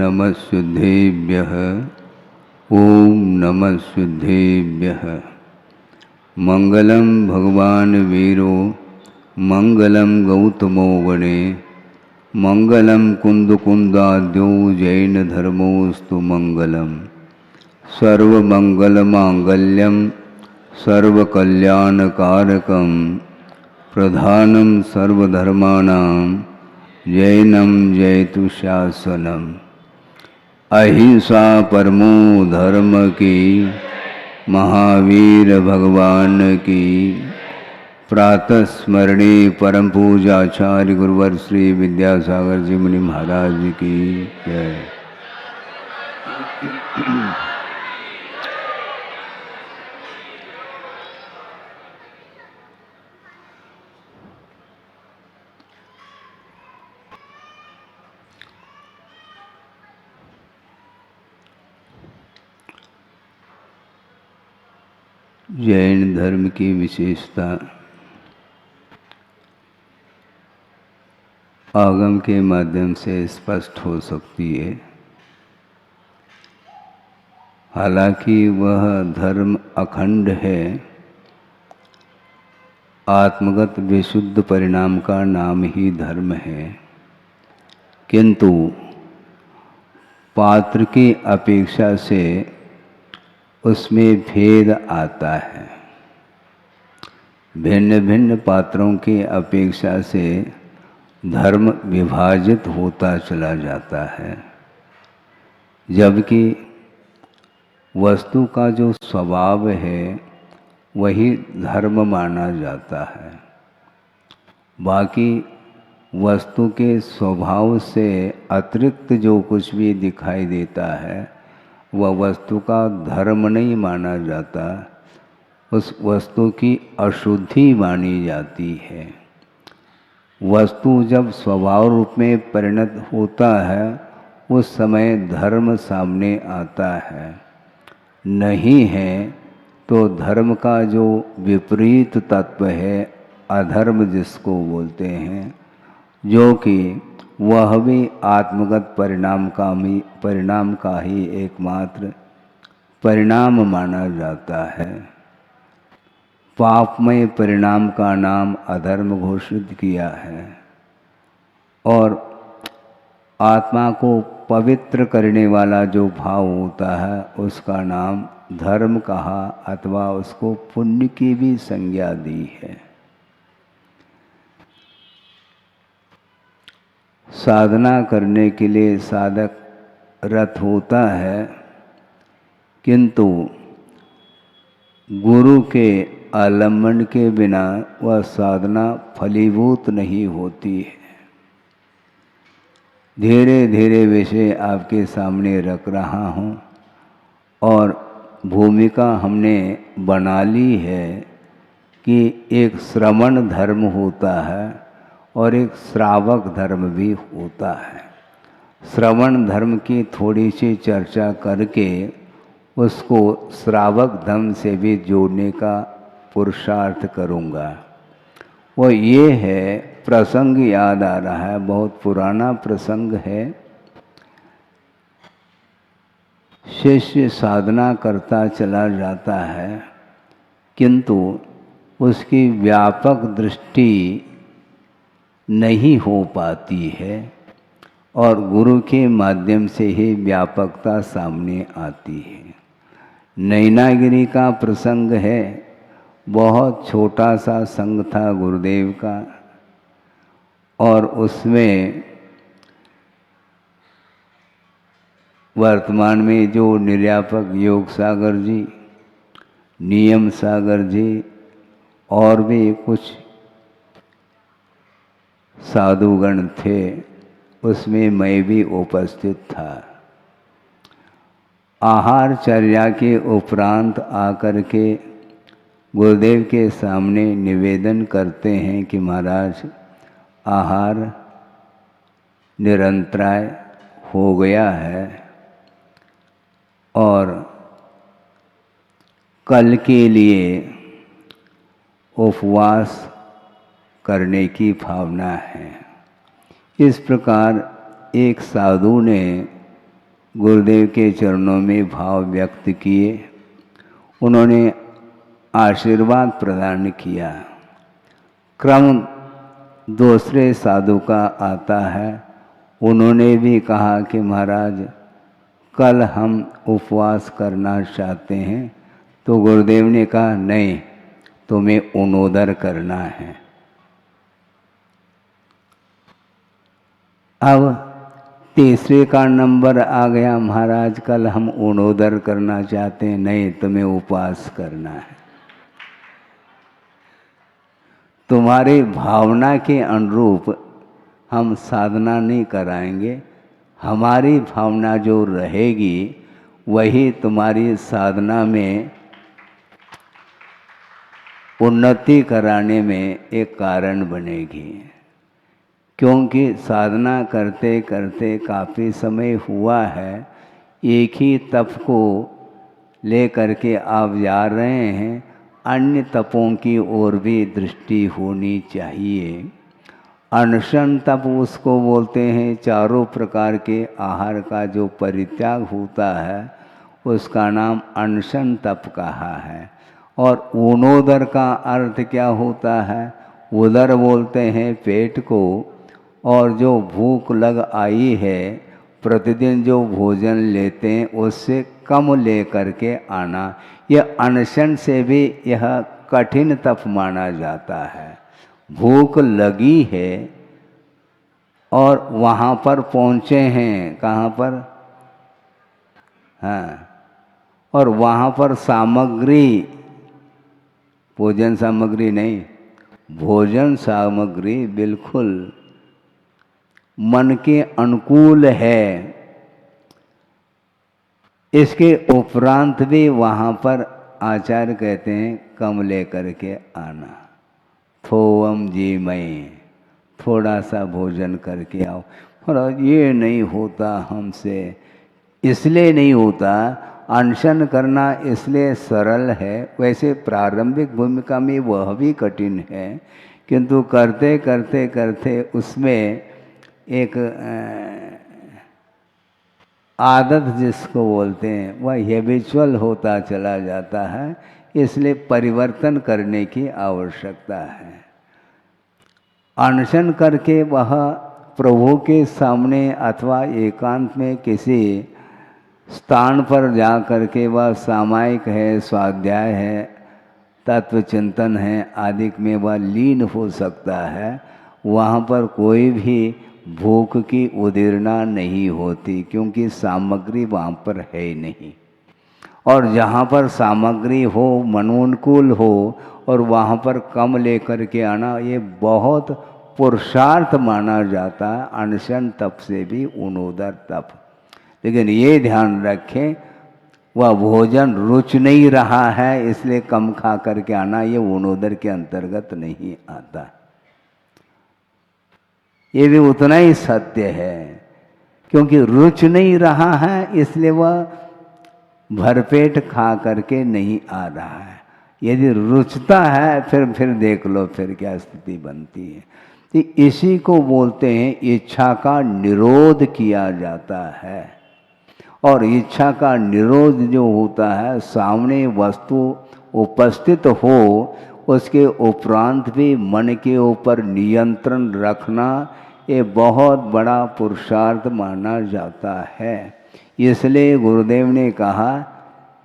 नमः शुद्धेभ्यः। ओम नमः शुद्धेभ्यः। मंगलम भगवान वीरो मंगलम गौतमो गणे मंगलम कुंदकुंदाद्यो जैन धर्मोस्तु मंगलम। सर्वमंगलमांगल्यम सर्वकल्याणकारकम प्रधानम सर्वधर्माणां जैनम जयतु शासनम। अहिंसा परमो धर्म की महावीर भगवान की। प्रातः स्मरणी परम पूजाचार्य गुरुवर श्री विद्यासागर जी मुनि महाराज की जय। जैन धर्म की विशेषता आगम के माध्यम से स्पष्ट हो सकती है। हालांकि वह धर्म अखंड है, आत्मगत विशुद्ध परिणाम का नाम ही धर्म है, किंतु पात्र की अपेक्षा से उसमें भेद आता है। भिन्न भिन्न पात्रों की अपेक्षा से धर्म विभाजित होता चला जाता है, जबकि वस्तु का जो स्वभाव है वही धर्म माना जाता है। बाकी वस्तु के स्वभाव से अतिरिक्त जो कुछ भी दिखाई देता है वह वस्तु का धर्म नहीं माना जाता, उस वस्तु की अशुद्धि मानी जाती है। वस्तु जब स्वभाव रूप में परिणत होता है उस समय धर्म सामने आता है। नहीं है तो धर्म का जो विपरीत तत्व है, अधर्म जिसको बोलते हैं, जो कि वह भी आत्मगत परिणाम का ही एकमात्र परिणाम माना जाता है। पापमय परिणाम का नाम अधर्म घोषित किया है और आत्मा को पवित्र करने वाला जो भाव होता है उसका नाम धर्म कहा अथवा उसको पुण्य की भी संज्ञा दी है। साधना करने के लिए साधक रत होता है, किंतु गुरु के आलम्बन के बिना वह साधना फलीभूत नहीं होती है। धीरे धीरे विषय आपके सामने रख रहा हूँ और भूमिका हमने बना ली है कि एक श्रवण धर्म होता है और एक श्रावक धर्म भी होता है। श्रवण धर्म की थोड़ी सी चर्चा करके उसको श्रावक धर्म से भी जोड़ने का पुरुषार्थ करूँगा। वो ये है, प्रसंग याद आ रहा है, बहुत पुराना प्रसंग है। शिष्य साधना करता चला जाता है, किंतु उसकी व्यापक दृष्टि नहीं हो पाती है और गुरु के माध्यम से ही व्यापकता सामने आती है। नैनागिरी का प्रसंग है, बहुत छोटा सा संघ था गुरुदेव का और उसमें वर्तमान में जो निर्यापक योग सागर जी, नियम सागर जी और भी कुछ साधुगण थे, उसमें मैं भी उपस्थित था। आहारचर्या के उपरांत आकर के गुरुदेव के सामने निवेदन करते हैं कि महाराज आहार निरंतराय हो गया है और कल के लिए उपवास करने की भावना है। इस प्रकार एक साधु ने गुरुदेव के चरणों में भाव व्यक्त किए। उन्होंने आशीर्वाद प्रदान किया। क्रम दूसरे साधु का आता है। उन्होंने भी कहा कि महाराज कल हम उपवास करना चाहते हैं। तो गुरुदेव ने कहा नहीं, तुम्हें उनोदर करना है। अब तीसरे का नंबर आ गया, महाराज कल हम उनोदर करना चाहते हैं। नहीं, तुम्हें उपवास करना है। तुम्हारी भावना के अनुरूप हम साधना नहीं कराएंगे। हमारी भावना जो रहेगी वही तुम्हारी साधना में उन्नति कराने में एक कारण बनेगी। क्योंकि साधना करते करते काफ़ी समय हुआ है, एक ही तप को ले करके आप जा रहे हैं, अन्य तपों की ओर भी दृष्टि होनी चाहिए। अनशन तप उसको बोलते हैं, चारों प्रकार के आहार का जो परित्याग होता है उसका नाम अनशन तप कहा है। और ऊनोदर का अर्थ क्या होता है? उदर बोलते हैं पेट को, और जो भूख लग आई है प्रतिदिन जो भोजन लेते हैं उससे कम ले करके आना, यह अनशन से भी यह कठिन तप माना जाता है। भूख लगी है और वहाँ पर पहुँचे हैं, कहाँ पर? हाँ, और वहाँ पर सामग्री, भोजन सामग्री नहीं, भोजन सामग्री बिल्कुल मन के अनुकूल है। इसके उपरांत भी वहाँ पर आचार्य कहते हैं कम ले करके आना। थोम जी मई, थोड़ा सा भोजन करके आओ। और ये नहीं होता हमसे, इसलिए नहीं होता, अनशन करना इसलिए सरल है। वैसे प्रारंभिक भूमिका में वह भी कठिन है, किंतु करते करते करते उसमें एक आदत जिसको बोलते हैं वह हैबिचुअल होता चला जाता है। इसलिए परिवर्तन करने की आवश्यकता है। अनशन करके वह प्रभु के सामने अथवा एकांत में किसी स्थान पर जा करके वह सामायिक है, स्वाध्याय है, तत्व चिंतन है आदि में वह लीन हो सकता है। वहाँ पर कोई भी भूख की उदीरना नहीं होती, क्योंकि सामग्री वहाँ पर है ही नहीं। और जहाँ पर सामग्री हो, मनोनुकूल हो, और वहाँ पर कम लेकर के आना, ये बहुत पुरुषार्थ माना जाता है, अनशन तप से भी उनोदर तप। लेकिन ये ध्यान रखें, वह भोजन रुच नहीं रहा है इसलिए कम खा करके आना, ये उनोदर के अंतर्गत नहीं आता। ये भी उतना ही सत्य है, क्योंकि रुच नहीं रहा है इसलिए वह भरपेट खा करके नहीं आ रहा है। यदि रुचता है फिर देख लो फिर क्या स्थिति बनती है। तो इसी को बोलते हैं इच्छा का निरोध किया जाता है। और इच्छा का निरोध जो होता है, सामने वस्तु उपस्थित हो उसके उपरांत भी मन के ऊपर नियंत्रण रखना, ये बहुत बड़ा पुरुषार्थ माना जाता है। इसलिए गुरुदेव ने कहा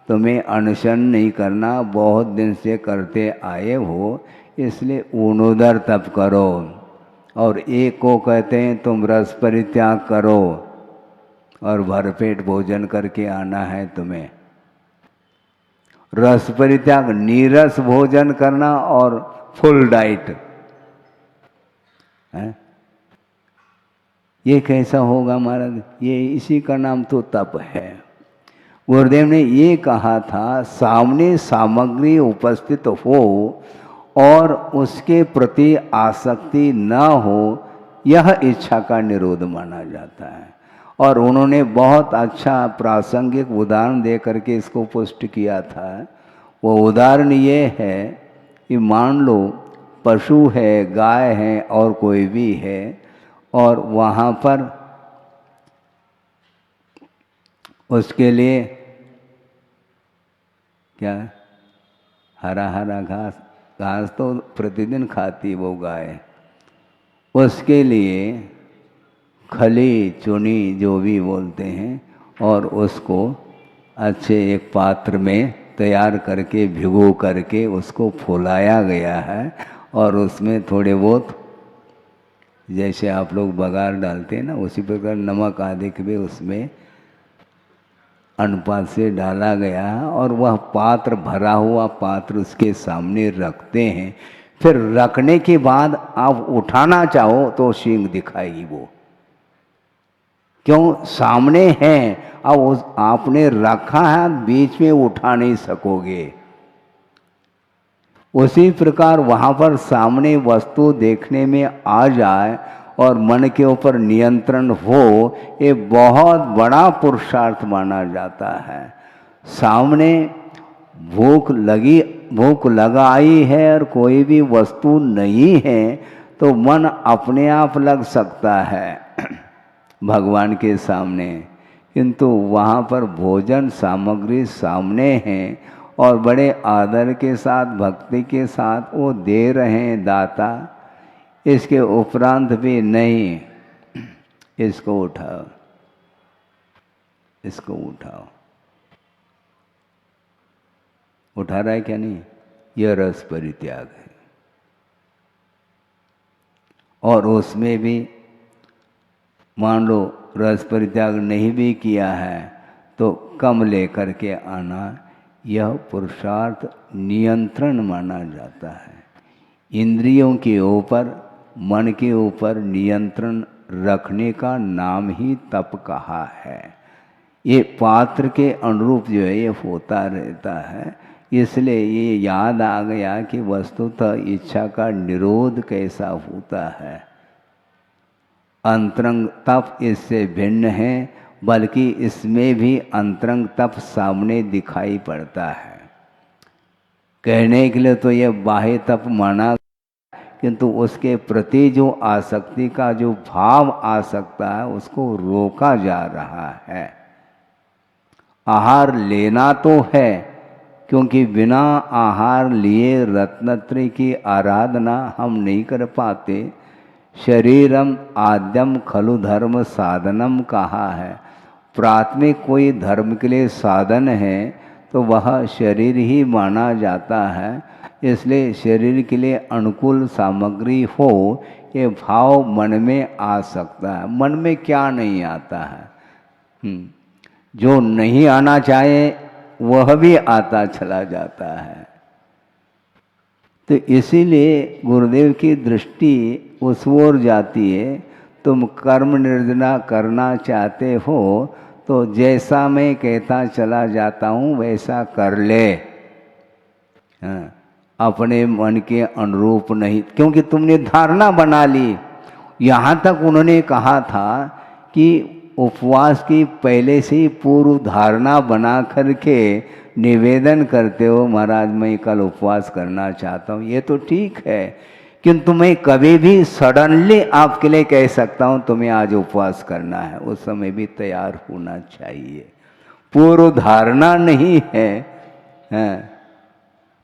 तुम्हें अनशन नहीं करना, बहुत दिन से करते आए हो, इसलिए ऊनोदर तप करो। और एक को कहते हैं तुम रस परित्याग करो और भरपेट भोजन करके आना है तुम्हें। रस परित्याग, नीरस भोजन करना और फुल डाइट है, ये कैसा होगा महाराज? ये इसी का नाम तो तप है। गुरुदेव ने ये कहा था सामने सामग्री उपस्थित हो और उसके प्रति आसक्ति न हो, यह इच्छा का निरोध माना जाता है। और उन्होंने बहुत अच्छा प्रासंगिक उदाहरण दे करके इसको पुष्ट किया था। वो उदाहरण ये है कि मान लो पशु है, गाय है और कोई भी है, और वहाँ पर उसके लिए क्या, हरा हरा घास, घास तो प्रतिदिन खाती वो गाय, उसके लिए खली चुनी जो भी बोलते हैं, और उसको अच्छे एक पात्र में तैयार करके भिगो करके उसको फुलाया गया है, और उसमें थोड़े बहुत जैसे आप लोग बघार डालते हैं ना, उसी प्रकार नमक आदि के भी उसमें अनुपात से डाला गया है, और वह पात्र, भरा हुआ पात्र उसके सामने रखते हैं। फिर रखने के बाद आप उठाना चाहो तो सींग दिखाएगी वो, क्यों, सामने है। अब उस आपने रखा है, बीच में उठा नहीं सकोगे। उसी प्रकार वहाँ पर सामने वस्तु देखने में आ जाए और मन के ऊपर नियंत्रण हो, ये बहुत बड़ा पुरुषार्थ माना जाता है। सामने भूख लगाई है और कोई भी वस्तु नहीं है तो मन अपने आप लग सकता है भगवान के सामने, किंतु वहाँ पर भोजन सामग्री सामने है और बड़े आदर के साथ, भक्ति के साथ वो दे रहे हैं दाता। इसके उपरांत भी नहीं, इसको उठाओ, इसको उठाओ, उठा रहा है क्या नहीं, यह रस परित्याग है। और उसमें भी मान लो रस परित्याग नहीं भी किया है तो कम लेकर के आना, यह पुरुषार्थ नियंत्रण माना जाता है। इंद्रियों के ऊपर, मन के ऊपर नियंत्रण रखने का नाम ही तप कहा है। ये पात्र के अनुरूप जो है ये होता रहता है, इसलिए ये याद आ गया कि वस्तुतः इच्छा का निरोध कैसा होता है। अंतरंग तप इससे भिन्न है, बल्कि इसमें भी अंतरंग तप सामने दिखाई पड़ता है। कहने के लिए तो ये बाह्य तप माना, किंतु उसके प्रति जो आसक्ति का जो भाव आ सकता है उसको रोका जा रहा है। आहार लेना तो है, क्योंकि बिना आहार लिए रत्नत्रय की आराधना हम नहीं कर पाते। शरीरम आद्यम खलु धर्म साधनम कहा है। प्राथमिक कोई धर्म के लिए साधन है तो वह शरीर ही माना जाता है। इसलिए शरीर के लिए अनुकूल सामग्री हो, ये भाव मन में आ सकता है। मन में क्या नहीं आता है, जो नहीं आना चाहे वह भी आता चला जाता है। तो इसीलिए गुरुदेव की दृष्टि उस ओर जाती है, तुम कर्म निर्जना करना चाहते हो तो जैसा मैं कहता चला जाता हूँ वैसा कर ले। हाँ, अपने मन के अनुरूप नहीं, क्योंकि तुमने धारणा बना ली। यहाँ तक उन्होंने कहा था कि उपवास की पहले से ही पूर्व धारणा बना करके निवेदन करते हो, महाराज मैं कल उपवास करना चाहता हूँ, ये तो ठीक है, किंतु मैं कभी भी सडनली आपके लिए कह सकता हूँ तुम्हें आज उपवास करना है, उस समय भी तैयार होना चाहिए। पूर्व धारणा नहीं है,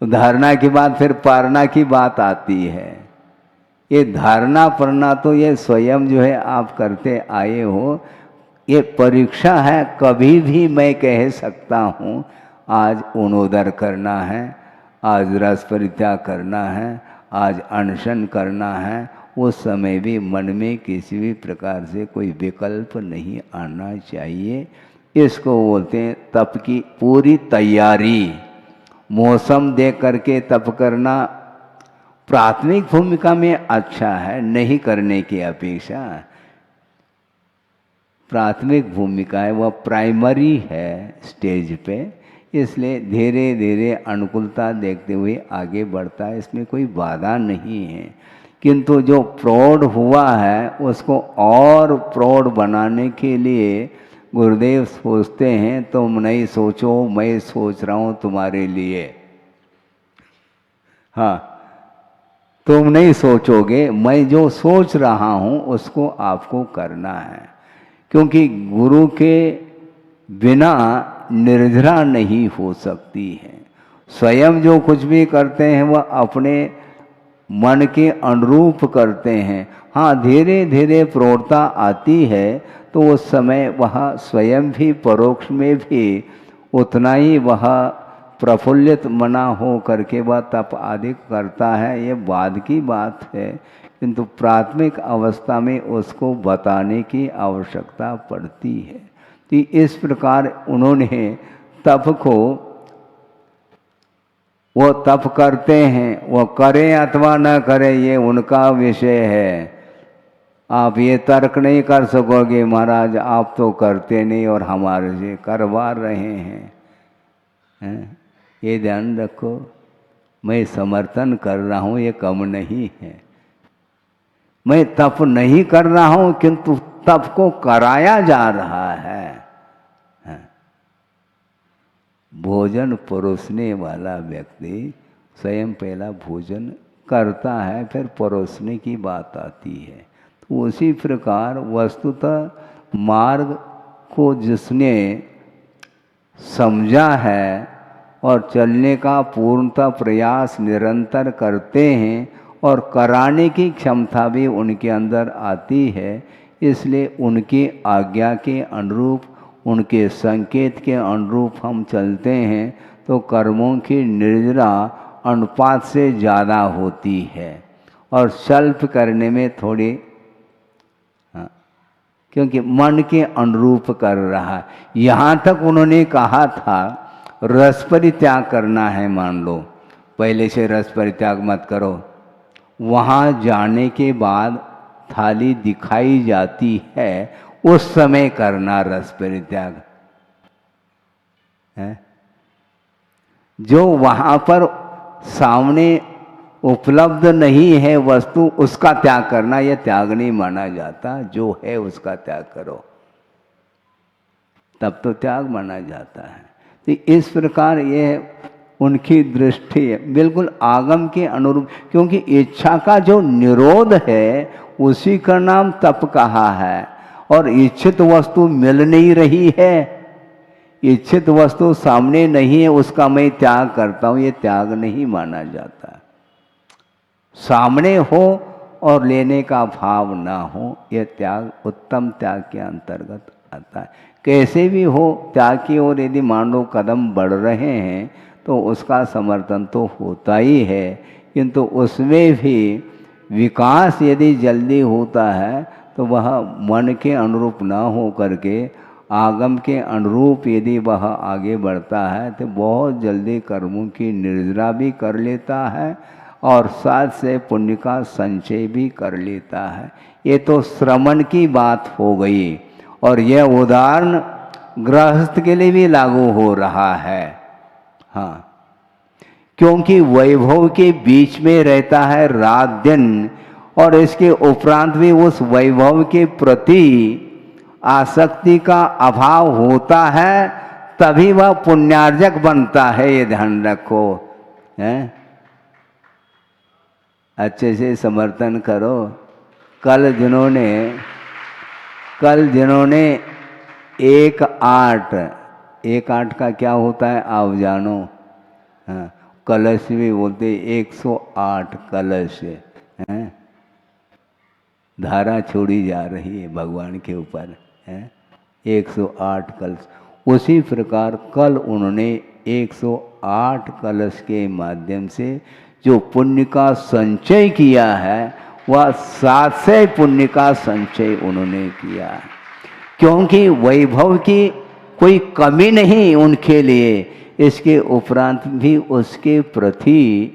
धारणा के बाद फिर पारणा की बात आती है। ये धारणा पढ़ना तो ये स्वयं जो है आप करते आए हो, ये परीक्षा है। कभी भी मैं कह सकता हूँ आज अणोदर करना है, आज रस परित्याग करना है, आज अनशन करना है, उस समय भी मन में किसी भी प्रकार से कोई विकल्प नहीं आना चाहिए। इसको बोलते हैं तप की पूरी तैयारी। मौसम देख करके तप करना प्राथमिक भूमिका में अच्छा है, नहीं करने की अपेक्षा। प्राथमिक भूमिका है, वह प्राइमरी है स्टेज पे, इसलिए धीरे धीरे अनुकूलता देखते हुए आगे बढ़ता है, इसमें कोई बाधा नहीं है। किंतु जो प्रौढ़ हुआ है उसको और प्रौढ़ बनाने के लिए गुरुदेव सोचते हैं तुम नहीं सोचो, मैं सोच रहा हूँ तुम्हारे लिए। हाँ, तुम नहीं सोचोगे, मैं जो सोच रहा हूँ उसको आपको करना है। क्योंकि गुरु के बिना निर्जरा नहीं हो सकती है। स्वयं जो कुछ भी करते हैं वह अपने मन के अनुरूप करते हैं। हाँ, धीरे धीरे प्रौढ़ता आती है तो उस समय वह स्वयं भी परोक्ष में भी उतना ही वह प्रफुल्लित मना हो करके वह तप आदि करता है, ये बाद की बात है। किंतु प्राथमिक अवस्था में उसको बताने की आवश्यकता पड़ती है। तो इस प्रकार उन्होंने तप को, वो तप करते हैं, वो करें अथवा न करें ये उनका विषय है। आप ये तर्क नहीं कर सकोगे महाराज आप तो करते नहीं और हमारे से करवा रहे हैं। ये ध्यान रखो, मैं समर्थन कर रहा हूँ ये कम नहीं है। मैं तप नहीं कर रहा हूँ किंतु तप को कराया जा रहा है। भोजन परोसने वाला व्यक्ति स्वयं पहला भोजन करता है, फिर परोसने की बात आती है। तो उसी प्रकार वस्तुतः मार्ग को जिसने समझा है और चलने का पूर्णतः प्रयास निरंतर करते हैं और कराने की क्षमता भी उनके अंदर आती है, इसलिए उनकी आज्ञा के अनुरूप, उनके संकेत के अनुरूप हम चलते हैं तो कर्मों की निर्जरा अनुपात से ज़्यादा होती है और स्वल्प करने में थोड़ी, क्योंकि मन के अनुरूप कर रहा है। यहाँ तक उन्होंने कहा था रस परित्याग करना है, मान लो पहले से रस परित्याग मत करो, वहाँ जाने के बाद थाली दिखाई जाती है उस समय करना रस परित्याग है। जो वहाँ पर सामने उपलब्ध नहीं है वस्तु उसका त्याग करना, यह त्याग नहीं माना जाता। जो है उसका त्याग करो तब तो त्याग माना जाता है। तो इस प्रकार यह उनकी दृष्टि है बिल्कुल आगम के अनुरूप, क्योंकि इच्छा का जो निरोध है उसी का नाम तप कहा है। और इच्छित वस्तु मिल नहीं रही है, इच्छित वस्तु सामने नहीं है, उसका मैं त्याग करता हूँ, ये त्याग नहीं माना जाता। सामने हो और लेने का भाव ना हो, यह त्याग उत्तम त्याग के अंतर्गत आता है। कैसे भी हो त्याग की ओर यदि मान लो कदम बढ़ रहे हैं तो उसका समर्थन तो होता ही है, किंतु उसमें भी विकास यदि जल्दी होता है तो वह मन के अनुरूप ना हो करके आगम के अनुरूप यदि वह आगे बढ़ता है तो बहुत जल्दी कर्मों की निर्जरा भी कर लेता है और साथ से पुण्य का संचय भी कर लेता है। ये तो श्रवण की बात हो गई और यह उदाहरण गृहस्थ के लिए भी लागू हो रहा है। हाँ, क्योंकि वैभव के बीच में रहता है रात दिन और इसके उपरांत भी उस वैभव के प्रति आसक्ति का अभाव होता है, तभी वह पुण्यार्जक बनता है। ये ध्यान रखो, हैं? अच्छे से समर्थन करो। कल जिन्होंने 1-8 का क्या होता है आप जानो? हाँ, कलश भी बोलते 108 कलश हैं, धारा छोड़ी जा रही है भगवान के ऊपर है। 108 कलश, उसी प्रकार कल उन्होंने 108 कलश के माध्यम से जो पुण्य का संचय किया है वह 700 पुण्य का संचय उन्होंने किया है। क्योंकि वैभव की कोई कमी नहीं उनके लिए, इसके उपरांत भी उसके प्रति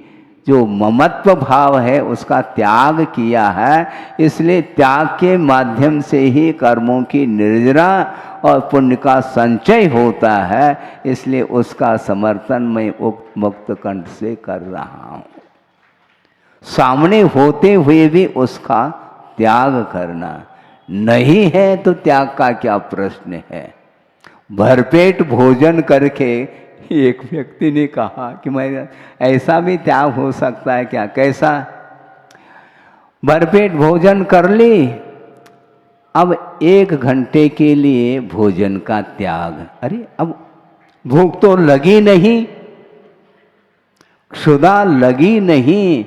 जो ममत्व भाव है उसका त्याग किया है। इसलिए त्याग के माध्यम से ही कर्मों की निर्जरा और पुण्य का संचय होता है। इसलिए उसका समर्थन मैं उक्त मुक्त कंठ से कर रहा हूँ। सामने होते हुए भी उसका त्याग करना नहीं है तो त्याग का क्या प्रश्न है। भरपेट भोजन करके एक व्यक्ति ने कहा कि मैं ऐसा भी त्याग हो सकता है क्या? कैसा? भरपेट भोजन कर ली अब 1 घंटे के लिए भोजन का त्याग, अरे अब भूख तो लगी नहीं, क्षुधा लगी नहीं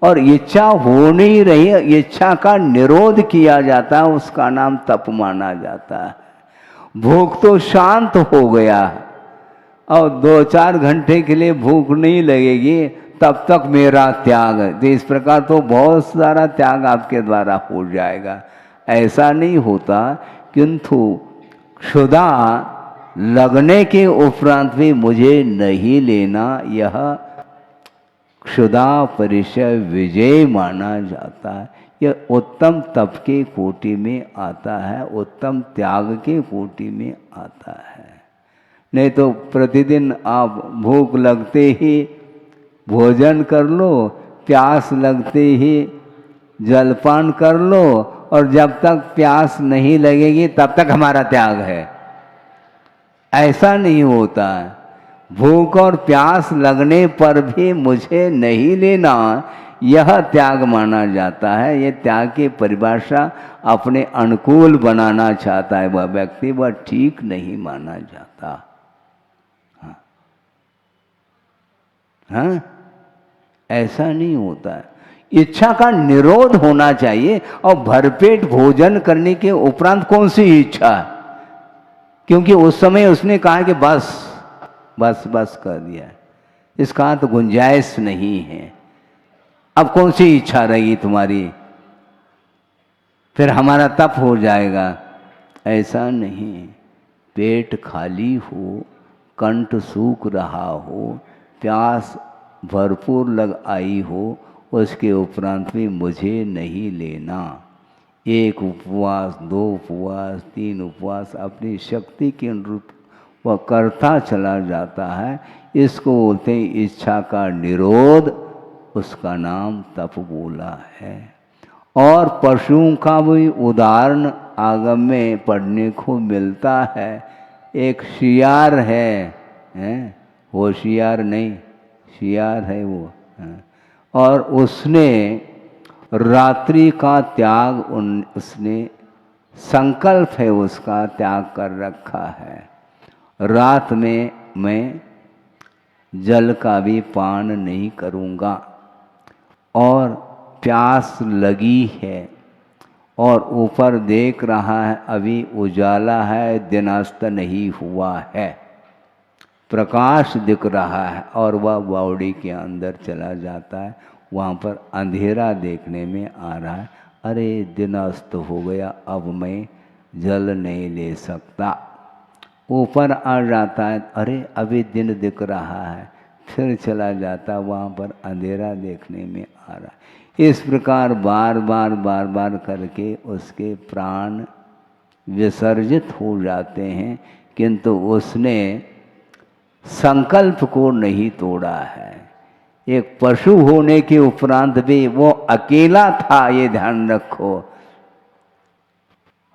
और इच्छा हो नहीं रही, इच्छा का निरोध किया जाता है, उसका नाम तप माना जाता है। भूख तो शांत हो गया और 2-4 घंटे के लिए भूख नहीं लगेगी, तब तक मेरा त्याग है। तो इस प्रकार तो बहुत सारा त्याग आपके द्वारा हो जाएगा, ऐसा नहीं होता। किंतु क्षुधा लगने के उपरांत भी मुझे नहीं लेना, यह क्षुधा परिचय विजय माना जाता है। यह उत्तम तप के कोटि में आता है, उत्तम त्याग के कोटि में आता है। नहीं तो प्रतिदिन आप भूख लगते ही भोजन कर लो, प्यास लगते ही जलपान कर लो, और जब तक प्यास नहीं लगेगी तब तक हमारा त्याग है, ऐसा नहीं होता है। भूख और प्यास लगने पर भी मुझे नहीं लेना, यह त्याग माना जाता है। यह त्याग की परिभाषा अपने अनुकूल बनाना चाहता है वह व्यक्ति, वह ठीक नहीं माना जाता। हाँ, ऐसा नहीं होता है। इच्छा का निरोध होना चाहिए, और भरपेट भोजन करने के उपरांत कौन सी इच्छा, क्योंकि उस समय उसने कहा कि बस बस बस कर दिया, इसका तो गुंजाइश नहीं है, अब कौन सी इच्छा रहेगी तुम्हारी, फिर हमारा तप हो जाएगा। ऐसा नहीं, पेट खाली हो, कंठ सूख रहा हो, प्यास भरपूर लग आई हो, उसके उपरांत भी मुझे नहीं लेना। 1 उपवास, 2 उपवास, 3 उपवास अपनी शक्ति के अनुरूप वह करता चला जाता है। इसको बोलते हैं इच्छा का निरोध, उसका नाम तप बोला है। और पशुओं का भी उदाहरण आगम में पढ़ने को मिलता है। एक शियार है, होशियार नहीं, शियार है वो, और उसने रात्रि का त्याग, उसने संकल्प है उसका त्याग कर रखा है। रात में मैं जल का भी पान नहीं करूँगा, और प्यास लगी है, और ऊपर देख रहा है अभी उजाला है, दिनास्त नहीं हुआ है, प्रकाश दिख रहा है, और वह बावड़ी के अंदर चला जाता है। वहाँ पर अंधेरा देखने में आ रहा है, अरे दिन अस्त हो गया, अब मैं जल नहीं ले सकता। ऊपर आ जाता है, अरे अभी दिन दिख रहा है, फिर चला जाता, वहाँ पर अंधेरा देखने में आ रहा है। इस प्रकार बार बार करके उसके प्राण विसर्जित हो जाते हैं, किंतु उसने संकल्प को नहीं तोड़ा है। एक पशु होने के उपरांत भी वो अकेला था, ये ध्यान रखो।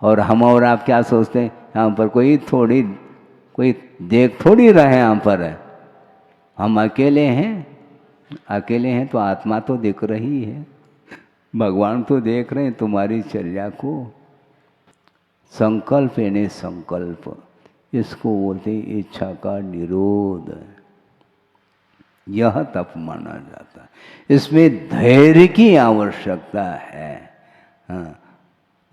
और हम और आप क्या सोचते हैं, यहाँ पर कोई देख थोड़ी रहे, यहाँ पर हम अकेले हैं। अकेले हैं तो आत्मा तो दिख रही है, भगवान तो देख रहे हैं तुम्हारी चर्या को। संकल्प यानी संकल्प, इसको बोलते इच्छा का निरोध, यह तप माना जाता है। इसमें धैर्य की आवश्यकता है। हाँ,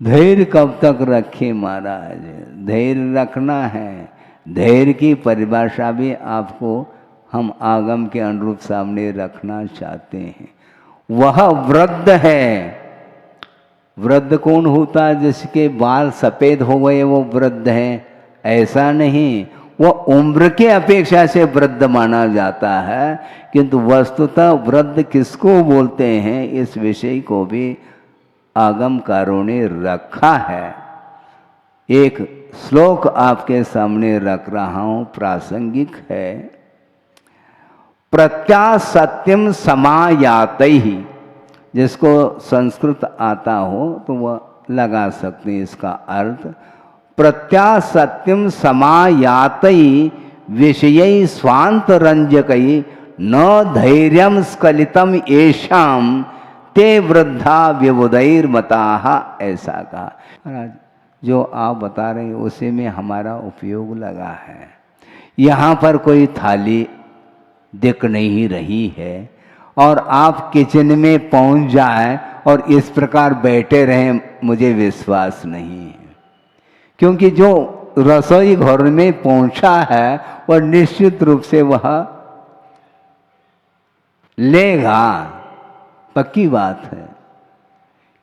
धैर्य कब तक रखे महाराज, धैर्य रखना है। धैर्य की परिभाषा भी आपको हम आगम के अनुरूप सामने रखना चाहते हैं। वह वृद्ध है। वृद्ध कौन होता है? जिसके बाल सफ़ेद हो गए वो वृद्ध है, ऐसा नहीं। वह उम्र के अपेक्षा से वृद्ध माना जाता है, किंतु वस्तुतः वृद्ध किसको बोलते हैं, इस विषय को भी आगमकारों ने रखा है। एक श्लोक आपके सामने रख रहा हूँ, प्रासंगिक है। प्रत्यासत्यम समायातैहि, जिसको संस्कृत आता हो तो वह लगा सकते हैं इसका अर्थ। प्रत्यासत्यम समायातैहि विषयै स्वांतरंजकै न धैर्यम स्खलितम येषाम ते वृद्धा व्यवुदैर्मताः, ऐसा कहा। महाराज जो आप बता रहे हैं उसी में हमारा उपयोग लगा है। यहाँ पर कोई थाली दिख नहीं रही है और आप किचन में पहुंच जाए और इस प्रकार बैठे रहें, मुझे विश्वास नहीं है। क्योंकि जो रसोई घर में पहुंचा है वह निश्चित रूप से वह लेगा, पक्की बात है।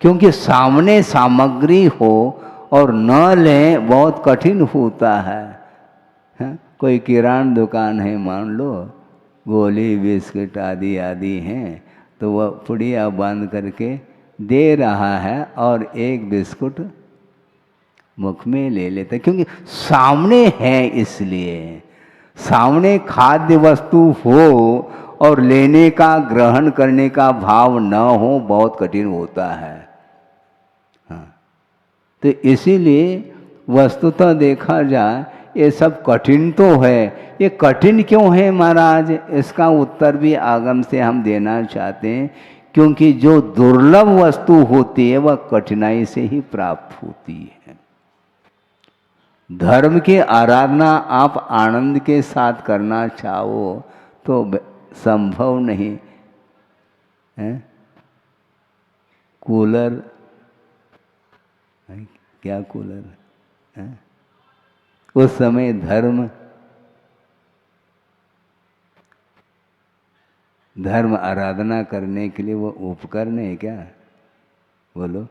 क्योंकि सामने सामग्री हो और न लें बहुत कठिन होता है। कोई किराना दुकान है मान लो, गोली बिस्किट आदि आदि हैं, तो वह पुड़िया बंद करके दे रहा है और एक बिस्कुट मुख में ले लेता है, क्योंकि सामने है। इसलिए सामने खाद्य वस्तु हो और लेने का ग्रहण करने का भाव न हो, बहुत कठिन होता है। हाँ, तो इसीलिए वस्तुतः देखा जाए ये सब कठिन तो है। ये कठिन क्यों है महाराज, इसका उत्तर भी आगम से हम देना चाहते हैं। क्योंकि जो दुर्लभ वस्तु होती है वह कठिनाई से ही प्राप्त होती है। धर्म की आराधना आप आनंद के साथ करना चाहो तो संभव नहीं है। कूलर, क्या कूलर है? उस समय धर्म आराधना करने के लिए वो उपकरण है क्या? बोलो।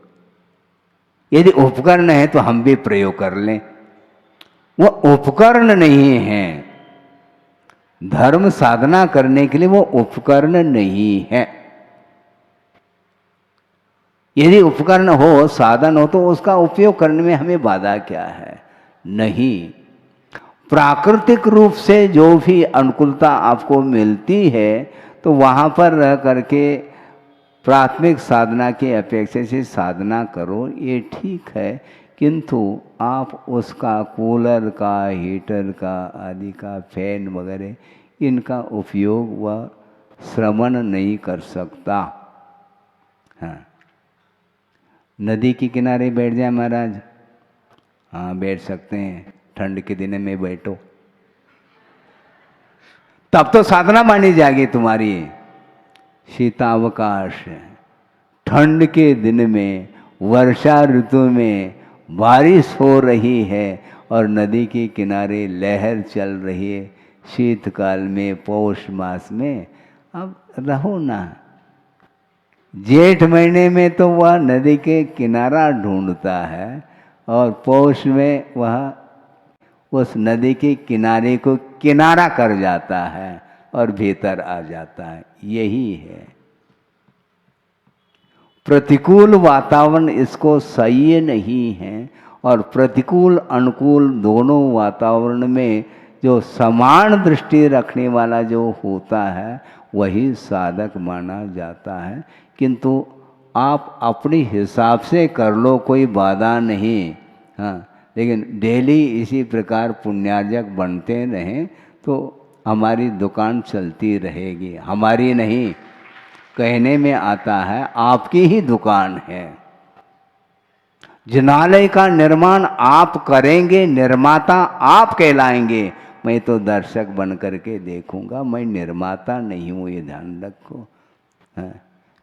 यदि उपकरण है तो हम भी प्रयोग कर लें। वो उपकरण नहीं है। धर्म साधना करने के लिए वो उपकरण नहीं है। यदि उपकरण हो, साधन हो, तो उसका उपयोग करने में हमें बाधा क्या है? नहीं। प्राकृतिक रूप से जो भी अनुकूलता आपको मिलती है तो वहाँ पर रह करके प्राथमिक साधना की अपेक्षा से साधना करो, ये ठीक है। किंतु आप उसका कूलर का, हीटर का आदि का, फैन वगैरह इनका उपयोग वह श्रवण नहीं कर सकता। हाँ, नदी के किनारे बैठ जाए महाराज, हाँ बैठ सकते हैं, ठंड के दिन में बैठो, तब तो साधना मानी जाएगी तुम्हारी। शीतावकाश, ठंड के दिन में, वर्षा ऋतु में बारिश हो रही है और नदी के किनारे लहर चल रही है, शीतकाल में, पौष मास में, अब रहो ना। जेठ महीने में तो वह नदी के किनारा ढूंढता है और पौष में वह उस नदी के किनारे को किनारा कर जाता है और भीतर आ जाता है। यही है प्रतिकूल वातावरण, इसको सही नहीं है। और प्रतिकूल अनुकूल दोनों वातावरण में जो समान दृष्टि रखने वाला जो होता है वही साधक माना जाता है। किंतु आप अपने हिसाब से कर लो, कोई बाधा नहीं। हाँ, लेकिन डेली इसी प्रकार पुण्यार्जक बनते रहें तो हमारी दुकान चलती रहेगी। हमारी नहीं, कहने में आता है आपकी ही दुकान है। जिनालय का निर्माण आप करेंगे, निर्माता आप कहलाएंगे। मैं तो दर्शक बन करके देखूंगा, मैं निर्माता नहीं हूँ, ये ध्यान रखो।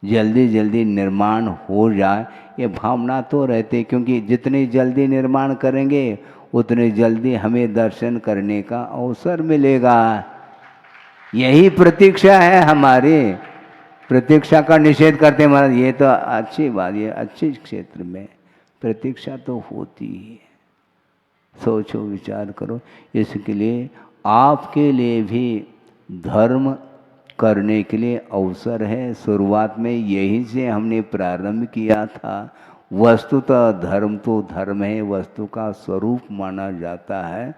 जल्दी जल्दी निर्माण हो जाए ये भावना तो रहती, क्योंकि जितनी जल्दी निर्माण करेंगे उतनी जल्दी हमें दर्शन करने का अवसर मिलेगा। यही प्रतीक्षा है हमारी। प्रतीक्षा का निषेध करते महाराज, ये तो अच्छी बात, ये अच्छे क्षेत्र में प्रतीक्षा तो होती है। सोचो, विचार करो। इसके लिए आपके लिए भी धर्म करने के लिए अवसर है। शुरुआत में यही से हमने प्रारंभ किया था। वस्तुतः धर्म तो धर्म है, वस्तु का स्वरूप माना जाता है,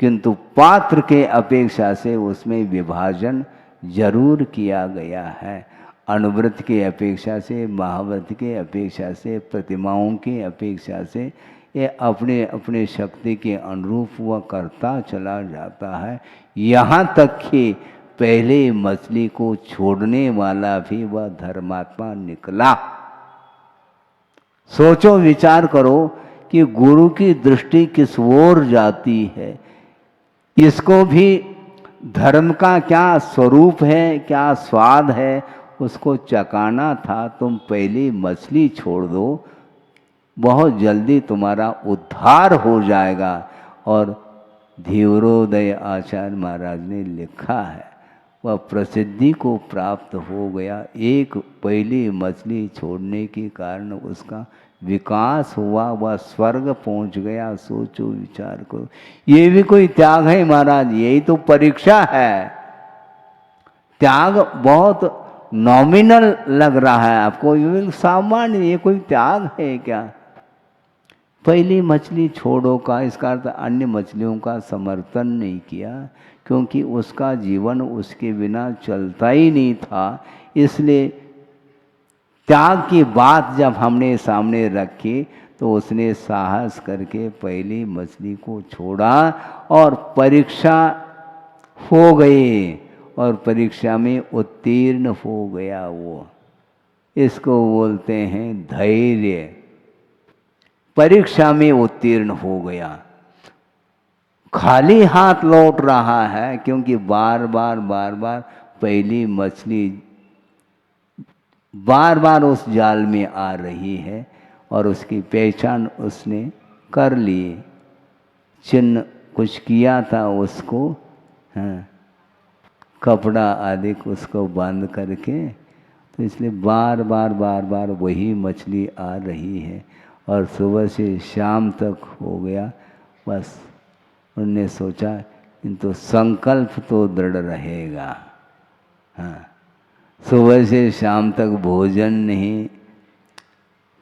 किंतु पात्र के अपेक्षा से उसमें विभाजन जरूर किया गया है। अनुव्रत की अपेक्षा से, महाव्रत की अपेक्षा से, प्रतिमाओं की अपेक्षा से ये अपने अपने शक्ति के अनुरूप वह करता चला जाता है। यहाँ तक कि पहले मछली को छोड़ने वाला भी वह धर्मात्मा निकला। सोचो विचार करो कि गुरु की दृष्टि किस ओर जाती है। इसको भी धर्म का क्या स्वरूप है, क्या स्वाद है, उसको चकाना था। तुम पहली मछली छोड़ दो, बहुत जल्दी तुम्हारा उद्धार हो जाएगा। और धीवरोदय आचार्य महाराज ने लिखा है, वह प्रसिद्धि को प्राप्त हो गया। एक पहली मछली छोड़ने के कारण उसका विकास हुआ, वह स्वर्ग पहुंच गया। सोचो विचार करो, ये भी कोई त्याग है महाराज? यही तो परीक्षा है। त्याग बहुत नॉमिनल लग रहा है आपको, ये सामान्य, ये कोई त्याग है क्या? पहली मछली छोड़ो का इसका अर्थ अन्य मछलियों का समर्थन नहीं किया, क्योंकि उसका जीवन उसके बिना चलता ही नहीं था। इसलिए त्याग की बात जब हमने सामने रखी तो उसने साहस करके पहली मछली को छोड़ा और परीक्षा हो गई, और परीक्षा में उत्तीर्ण हो गया वो। इसको बोलते हैं धैर्य। परीक्षा में उत्तीर्ण हो गया, खाली हाथ लौट रहा है, क्योंकि बार बार पहली मछली बार बार उस जाल में आ रही है और उसकी पहचान उसने कर ली। चिन्ह कुछ किया था उसको, हाँ, कपड़ा आदि उसको बांध करके, तो इसलिए बार बार वही मछली आ रही है। और सुबह से शाम तक हो गया। बस उनने सोचा किंतु संकल्प तो दृढ़ रहेगा। हाँ, सुबह से शाम तक भोजन नहीं,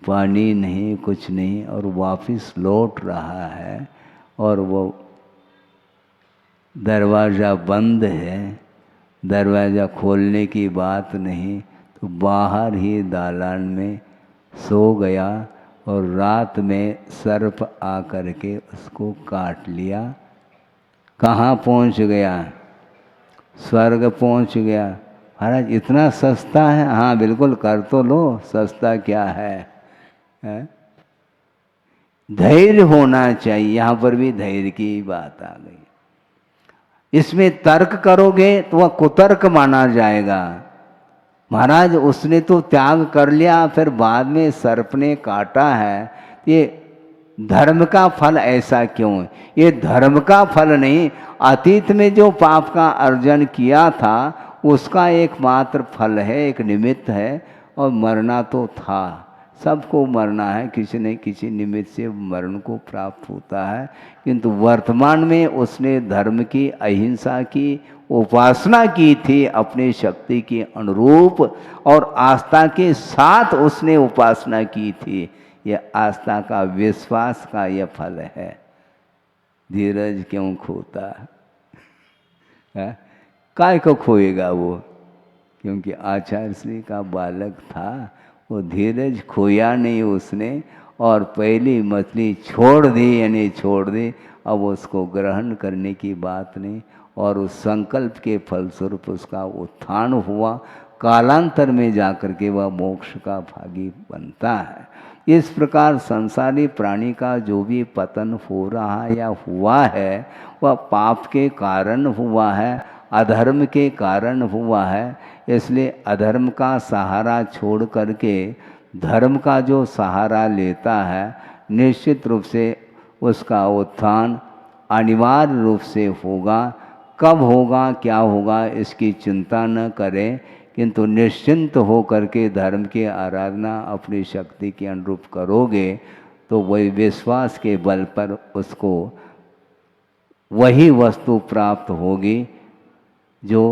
पानी नहीं, कुछ नहीं, और वापस लौट रहा है। और वो दरवाज़ा बंद है, दरवाज़ा खोलने की बात नहीं, तो बाहर ही दालान में सो गया। और रात में सर्प आकर के उसको काट लिया। कहाँ पहुँच गया? स्वर्ग पहुँच गया। महाराज इतना सस्ता है? हाँ बिल्कुल, कर तो लो, सस्ता क्या है? धैर्य होना चाहिए। यहाँ पर भी धैर्य की बात आ गई। इसमें तर्क करोगे तो वह कुतर्क माना जाएगा। महाराज उसने तो त्याग कर लिया, फिर बाद में सर्प ने काटा है, ये धर्म का फल ऐसा क्यों है? ये धर्म का फल नहीं, अतीत में जो पाप का अर्जन किया था उसका एकमात्र फल है, एक निमित्त है। और मरना तो था, सबको मरना है, किसी न किसी निमित्त से मरण को प्राप्त होता है। किंतु वर्तमान में उसने धर्म की, अहिंसा की उपासना की थी अपनी शक्ति के अनुरूप, और आस्था के साथ उसने उपासना की थी। यह आस्था का, विश्वास का यह फल है। धीरज क्यों खोता है? काय को खोएगा वो? क्योंकि आचार्य श्री का बालक था, वो धीरज खोया नहीं उसने, और पहली मछली छोड़ दी, यानी छोड़ दी। अब उसको ग्रहण करने की बात नहीं, और उस संकल्प के फलस्वरूप उसका उत्थान हुआ। कालांतर में जाकर के वह मोक्ष का भागी बनता है। इस प्रकार संसारी प्राणी का जो भी पतन हो रहा है या हुआ है, वह पाप के कारण हुआ है, अधर्म के कारण हुआ है। इसलिए अधर्म का सहारा छोड़ करके धर्म का जो सहारा लेता है, निश्चित रूप से उसका उत्थान अनिवार्य रूप से होगा। कब होगा, क्या होगा, इसकी चिंता न करें, किंतु निश्चिंत हो करके धर्म की आराधना अपनी शक्ति के अनुरूप करोगे तो वही विश्वास के बल पर उसको वही वस्तु प्राप्त होगी जो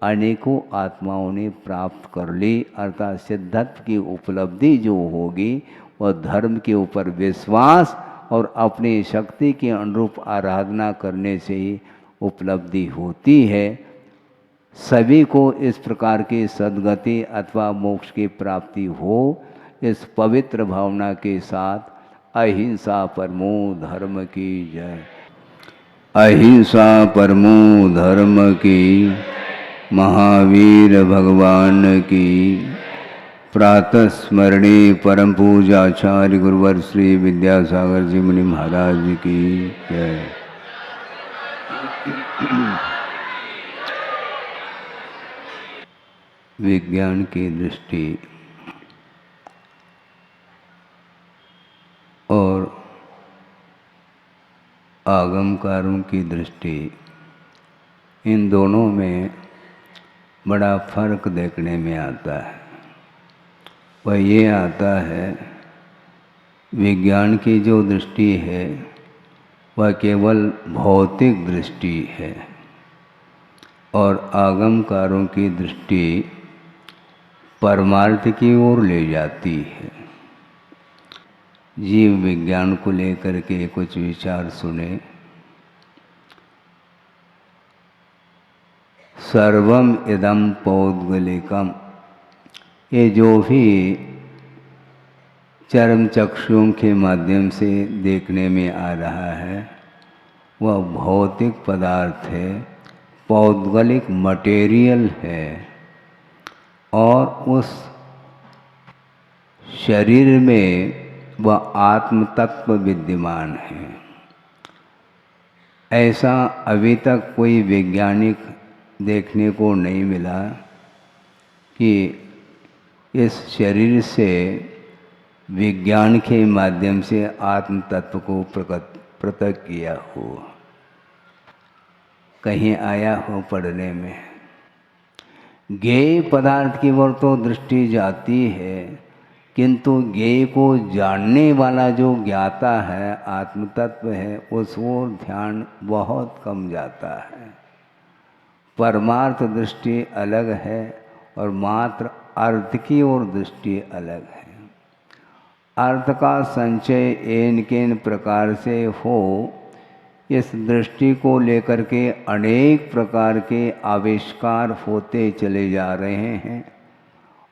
अनेकों आत्माओं ने प्राप्त कर ली। अर्थात सिद्धत्व की उपलब्धि जो होगी वह धर्म के ऊपर विश्वास और अपनी शक्ति के अनुरूप आराधना करने से ही उपलब्धि होती है। सभी को इस प्रकार की सद्गति अथवा मोक्ष की प्राप्ति हो, इस पवित्र भावना के साथ अहिंसा परमो धर्म की जय। अहिंसा परमो धर्म की महावीर भगवान की। प्रातः स्मरणीय परम पूजाचार्य गुरुवर श्री विद्यासागर जी मुनि महाराज की जय। विज्ञान की दृष्टि और आगमकारों की दृष्टि, इन दोनों में बड़ा फर्क देखने में आता है। वह ये आता है, विज्ञान की जो दृष्टि है वह केवल भौतिक दृष्टि है और आगमकारों की दृष्टि परमार्थ की ओर ले जाती है। जीव विज्ञान को लेकर के कुछ विचार सुने। सर्वम इदम पौद्गलिकम, ये जो भी चर्म चक्षुओं के माध्यम से देखने में आ रहा है वह भौतिक पदार्थ है, पौद्गलिक मटेरियल है और उस शरीर में वह आत्म तत्व विद्यमान है। ऐसा अभी तक कोई वैज्ञानिक देखने को नहीं मिला कि इस शरीर से विज्ञान के माध्यम से आत्म तत्व को प्रकट किया हो, कहीं आया हो पढ़ने में। ज्ञेय पदार्थ की ओर तो दृष्टि जाती है, किंतु ज्ञेय को जानने वाला जो ज्ञाता है, आत्म तत्व है, उस ओर ध्यान बहुत कम जाता है। परमार्थ दृष्टि अलग है और मात्र अर्थ की ओर दृष्टि अलग है। अर्थ का संचय एन केन प्रकार से हो, इस दृष्टि को लेकर के अनेक प्रकार के आविष्कार होते चले जा रहे हैं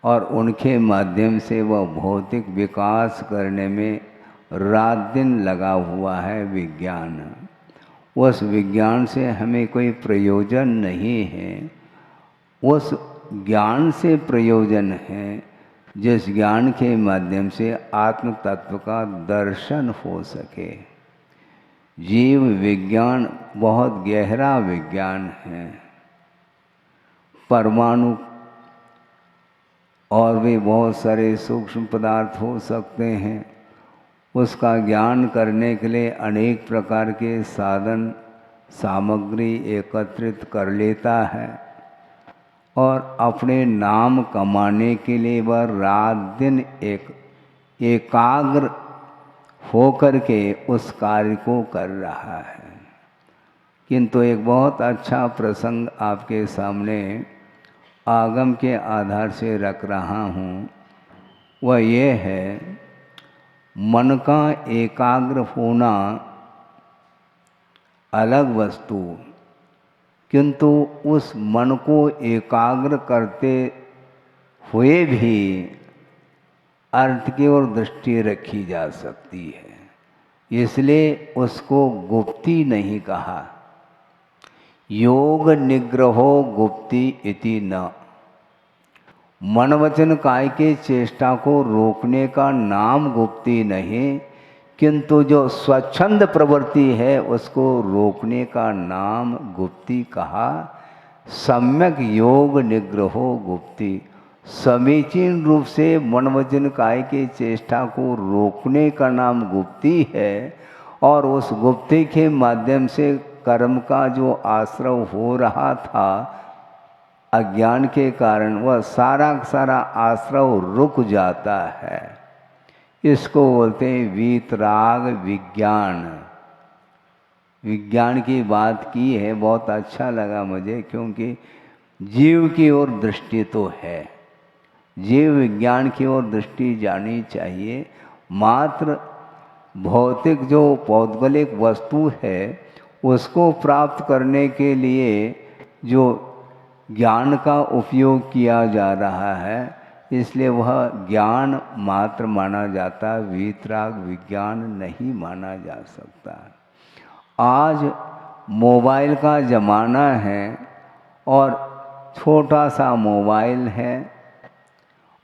और उनके माध्यम से वह भौतिक विकास करने में रात दिन लगा हुआ है विज्ञान। उस विज्ञान से हमें कोई प्रयोजन नहीं है, उस ज्ञान से प्रयोजन है जिस ज्ञान के माध्यम से आत्म तत्व का दर्शन हो सके। जीव विज्ञान बहुत गहरा विज्ञान है। परमाणु और भी बहुत सारे सूक्ष्म पदार्थ हो सकते हैं। उसका ज्ञान करने के लिए अनेक प्रकार के साधन सामग्री एकत्रित कर लेता है और अपने नाम कमाने के लिए वह रात दिन एकाग्र होकर के उस कार्य को कर रहा है। किंतु एक बहुत अच्छा प्रसंग आपके सामने आगम के आधार से रख रहा हूँ। वह ये है, मन का एकाग्र होना अलग वस्तु, किंतु उस मन को एकाग्र करते हुए भी अर्थ की ओर दृष्टि रखी जा सकती है। इसलिए उसको गुप्ती नहीं कहा। योग निग्रहो गुप्ती इति न। मन वचन काय के चेष्टा को रोकने का नाम गुप्ती नहीं, किंतु जो स्वच्छंद प्रवृत्ति है उसको रोकने का नाम गुप्ती कहा। सम्यक योग निग्रहो गुप्ती, समीचीन रूप से मन वचन काय के चेष्टा को रोकने का नाम गुप्ती है और उस गुप्ती के माध्यम से कर्म का जो आश्रव हो रहा था अज्ञान के कारण, वह सारा सारा आश्रव रुक जाता है। इसको बोलते हैं वीतराग विज्ञान। विज्ञान की बात की है, बहुत अच्छा लगा मुझे, क्योंकि जीव की ओर दृष्टि तो है, जीव विज्ञान की ओर दृष्टि जानी चाहिए। मात्र भौतिक जो पौद्गलिक वस्तु है उसको प्राप्त करने के लिए जो ज्ञान का उपयोग किया जा रहा है, इसलिए वह ज्ञान मात्र माना जाता, वीतराग विज्ञान नहीं माना जा सकता। आज मोबाइल का ज़माना है और छोटा सा मोबाइल है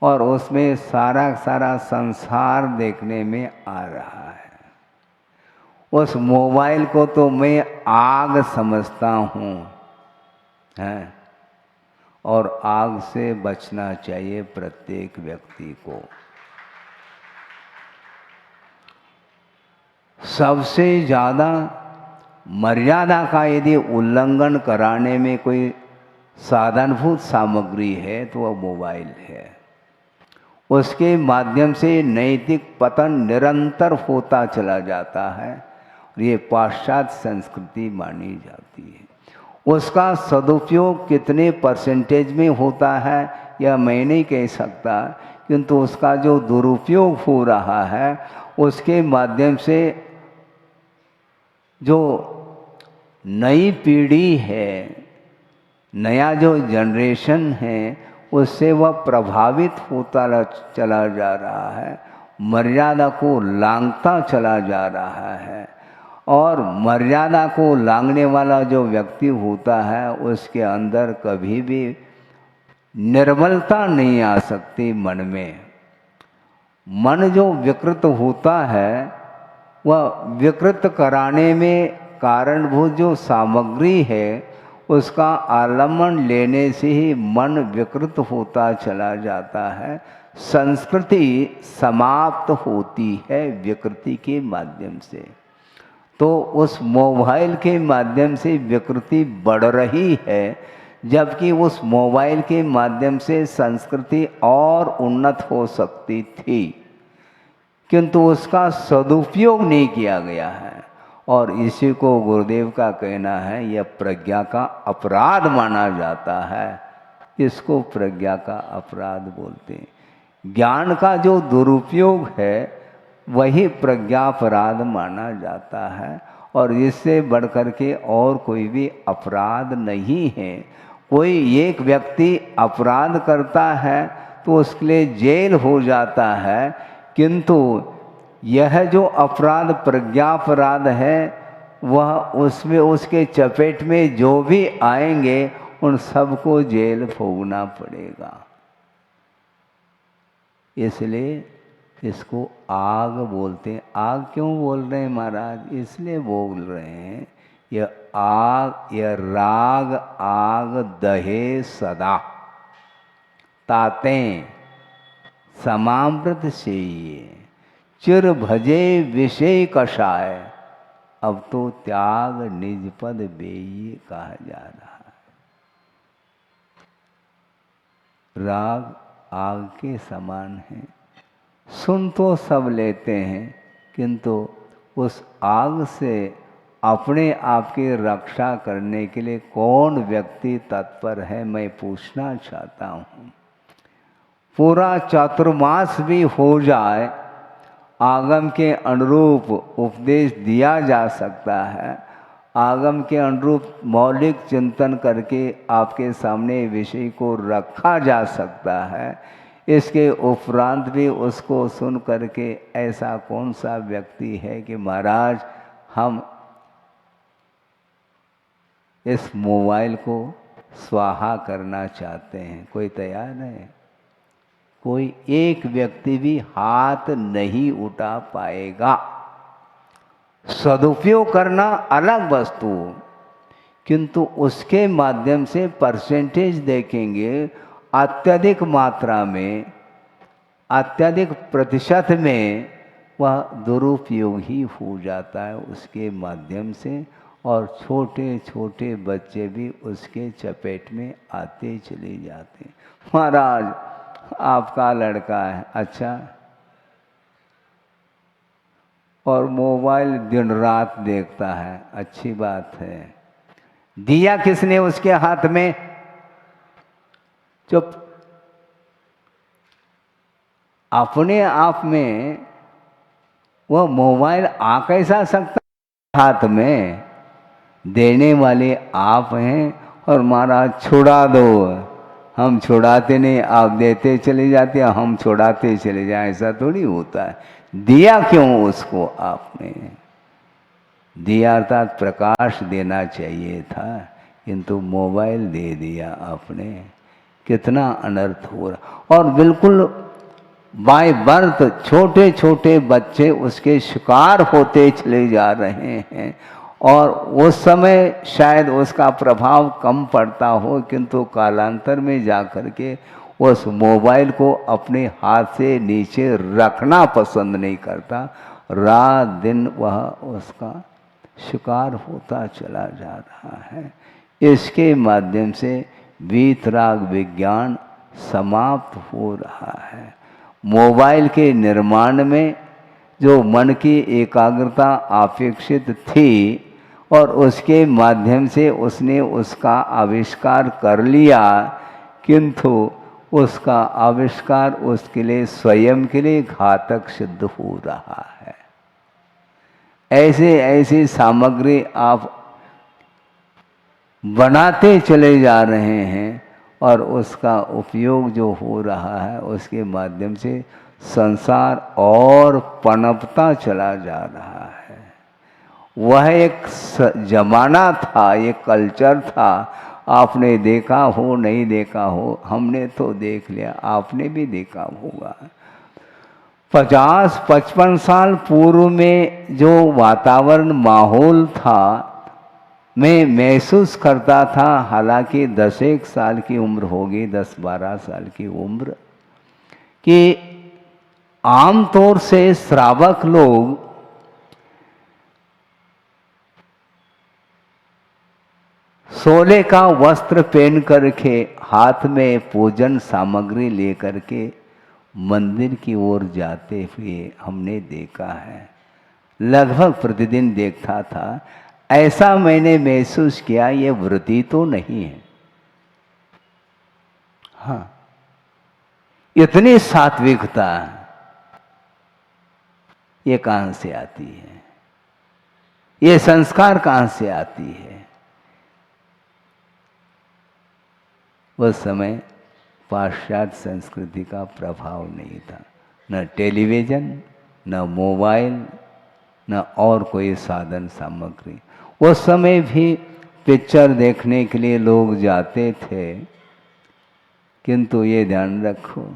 और उसमें सारा सारा संसार देखने में आ रहा है। उस मोबाइल को तो मैं आग समझता हूँ, है, और आग से बचना चाहिए प्रत्येक व्यक्ति को। सबसे ज़्यादा मर्यादा का यदि उल्लंघन कराने में कोई साधनभूत सामग्री है तो वह मोबाइल है। उसके माध्यम से नैतिक पतन निरंतर होता चला जाता है और ये पाश्चात्य संस्कृति मानी जाती है। उसका सदुपयोग कितने परसेंटेज में होता है यह मैं नहीं कह सकता, किंतु उसका जो दुरुपयोग हो रहा है उसके माध्यम से जो नई पीढ़ी है, नया जो जनरेशन है, उससे वह प्रभावित होता चला जा रहा है, मर्यादा को लांघता चला जा रहा है। और मर्यादा को लांघने वाला जो व्यक्ति होता है उसके अंदर कभी भी निर्मलता नहीं आ सकती मन में। मन जो विकृत होता है वह विकृत कराने में कारणभूत जो सामग्री है उसका आलम्बन लेने से ही मन विकृत होता चला जाता है। संस्कृति समाप्त होती है विकृति के माध्यम से। तो उस मोबाइल के माध्यम से विकृति बढ़ रही है, जबकि उस मोबाइल के माध्यम से संस्कृति और उन्नत हो सकती थी, किंतु उसका सदुपयोग नहीं किया गया है। और इसी को गुरुदेव का कहना है यह प्रज्ञा का अपराध माना जाता है। इसको प्रज्ञा का अपराध बोलते हैं। ज्ञान का जो दुरुपयोग है वही प्रज्ञापराध माना जाता है और इससे बढ़कर के और कोई भी अपराध नहीं है। कोई एक व्यक्ति अपराध करता है तो उसके लिए जेल हो जाता है, किंतु यह जो अपराध प्रज्ञापराध है वह उसमें उसके चपेट में जो भी आएंगे उन सबको जेल भोगना पड़ेगा। इसलिए इसको आग बोलते हैं। आग क्यों बोल रहे हैं महाराज? इसलिए बोल रहे हैं यह आग, यह राग आग दहे सदा ताते समामृत से ये चिर भजे विषय कषाय, अब तो त्याग निज पद बेये कहा जा रहा है। राग आग के समान है, सुन तो सब लेते हैं, किंतु उस आग से अपने आप की रक्षा करने के लिए कौन व्यक्ति तत्पर है, मैं पूछना चाहता हूँ। पूरा चातुर्मास भी हो जाए, आगम के अनुरूप उपदेश दिया जा सकता है, आगम के अनुरूप मौलिक चिंतन करके आपके सामने विषय को रखा जा सकता है। इसके उपरांत भी उसको सुन करके ऐसा कौन सा व्यक्ति है कि महाराज हम इस मोबाइल को स्वाहा करना चाहते हैं? कोई तैयार है? कोई एक व्यक्ति भी हाथ नहीं उठा पाएगा। सदुपयोग करना अलग वस्तु, किंतु उसके माध्यम से परसेंटेज देखेंगे अत्यधिक मात्रा में, अत्यधिक प्रतिशत में वह दुरुपयोग ही हो जाता है उसके माध्यम से, और छोटे छोटे बच्चे भी उसके चपेट में आते चले जाते हैं। महाराज आपका लड़का है, अच्छा, और मोबाइल दिन रात देखता है, अच्छी बात है, दिया किसने उसके हाथ में? चुप। अपने आप में वह मोबाइल आ कैसा सकता हाथ में? देने वाले आप हैं और महाराज छुड़ा दो, हम छुड़ाते नहीं, आप देते चले जाते, हम छुड़ाते चले जाए, ऐसा थोड़ी होता है। दिया क्यों उसको आपने? दिया अर्थात प्रकाश देना चाहिए था किंतु मोबाइल दे दिया आपने, कितना अनर्थ हो रहा। और बिल्कुल बाय बर्थ छोटे छोटे बच्चे उसके शिकार होते चले जा रहे हैं। और उस समय शायद उसका प्रभाव कम पड़ता हो, किंतु कालांतर में जाकर के उस मोबाइल को अपने हाथ से नीचे रखना पसंद नहीं करता। रात दिन वह उसका शिकार होता चला जा रहा है। इसके माध्यम से वीतराग विज्ञान समाप्त हो रहा है। मोबाइल के निर्माण में जो मन की एकाग्रता अपेक्षित थी और उसके माध्यम से उसने उसका आविष्कार कर लिया, किंतु उसका आविष्कार उसके लिए स्वयं के लिए घातक सिद्ध हो रहा है। ऐसे ऐसी सामग्री आप बनाते चले जा रहे हैं और उसका उपयोग जो हो रहा है उसके माध्यम से संसार और पनपता चला जा रहा है। वह एक जमाना था, एक कल्चर था, आपने देखा हो नहीं देखा हो, हमने तो देख लिया, आपने भी देखा होगा। 50-55 साल पूर्व में जो वातावरण माहौल था, मैं महसूस करता था, हालांकि 10-1 साल की उम्र होगी, 10-12 साल की उम्र, कि आमतौर से श्रावक लोग सोले का वस्त्र पहन करके हाथ में पूजन सामग्री लेकर के मंदिर की ओर जाते हुए हमने देखा है, लगभग प्रतिदिन देखता था। ऐसा मैंने महसूस किया ये वृत्ति तो नहीं है। हाँ, इतनी सात्विकता ये कहां से आती है? ये संस्कार कहां से आती है? उस समय पाश्चात्य संस्कृति का प्रभाव नहीं था, न टेलीविज़न, न मोबाइल, न और कोई साधन सामग्री। उस समय भी पिक्चर देखने के लिए लोग जाते थे, किंतु ये ध्यान रखो,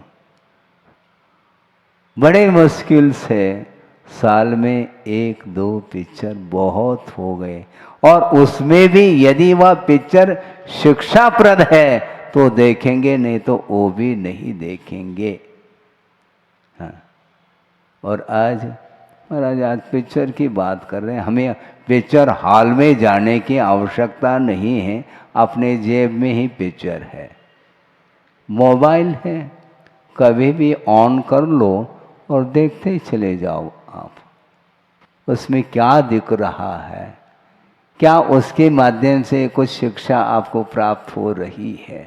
बड़े मुश्किल से साल में 1-2 पिक्चर बहुत हो गए, और उसमें भी यदि वह पिक्चर शिक्षाप्रद है तो देखेंगे, नहीं तो वो भी नहीं देखेंगे। हाँ, और आज महाराज आज पिक्चर की बात कर रहे हैं, हमें पिक्चर हॉल में जाने की आवश्यकता नहीं है, अपने जेब में ही पिक्चर है, मोबाइल है, कभी भी ऑन कर लो और देखते ही चले जाओ आप। उसमें क्या दिख रहा है, क्या उसके माध्यम से कुछ शिक्षा आपको प्राप्त हो रही है,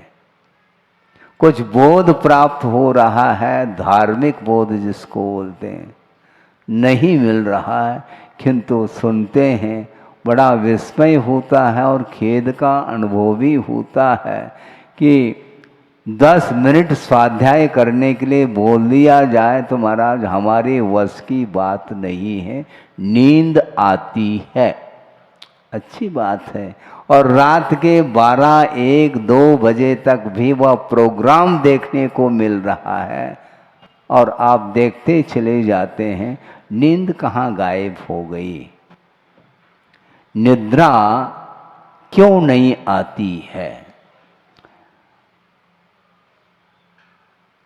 कुछ बोध प्राप्त हो रहा है, धार्मिक बोध जिसको बोलते हैं, नहीं मिल रहा है। किंतु सुनते हैं, बड़ा विस्मय होता है और खेद का अनुभव भी होता है कि 10 मिनट स्वाध्याय करने के लिए बोल दिया जाए तो महाराज हमारे वश की बात नहीं है, नींद आती है। अच्छी बात है, और रात के 12-1-2 बजे तक भी वह प्रोग्राम देखने को मिल रहा है और आप देखते चले जाते हैं, नींद कहाँ गायब हो गई? निद्रा क्यों नहीं आती है?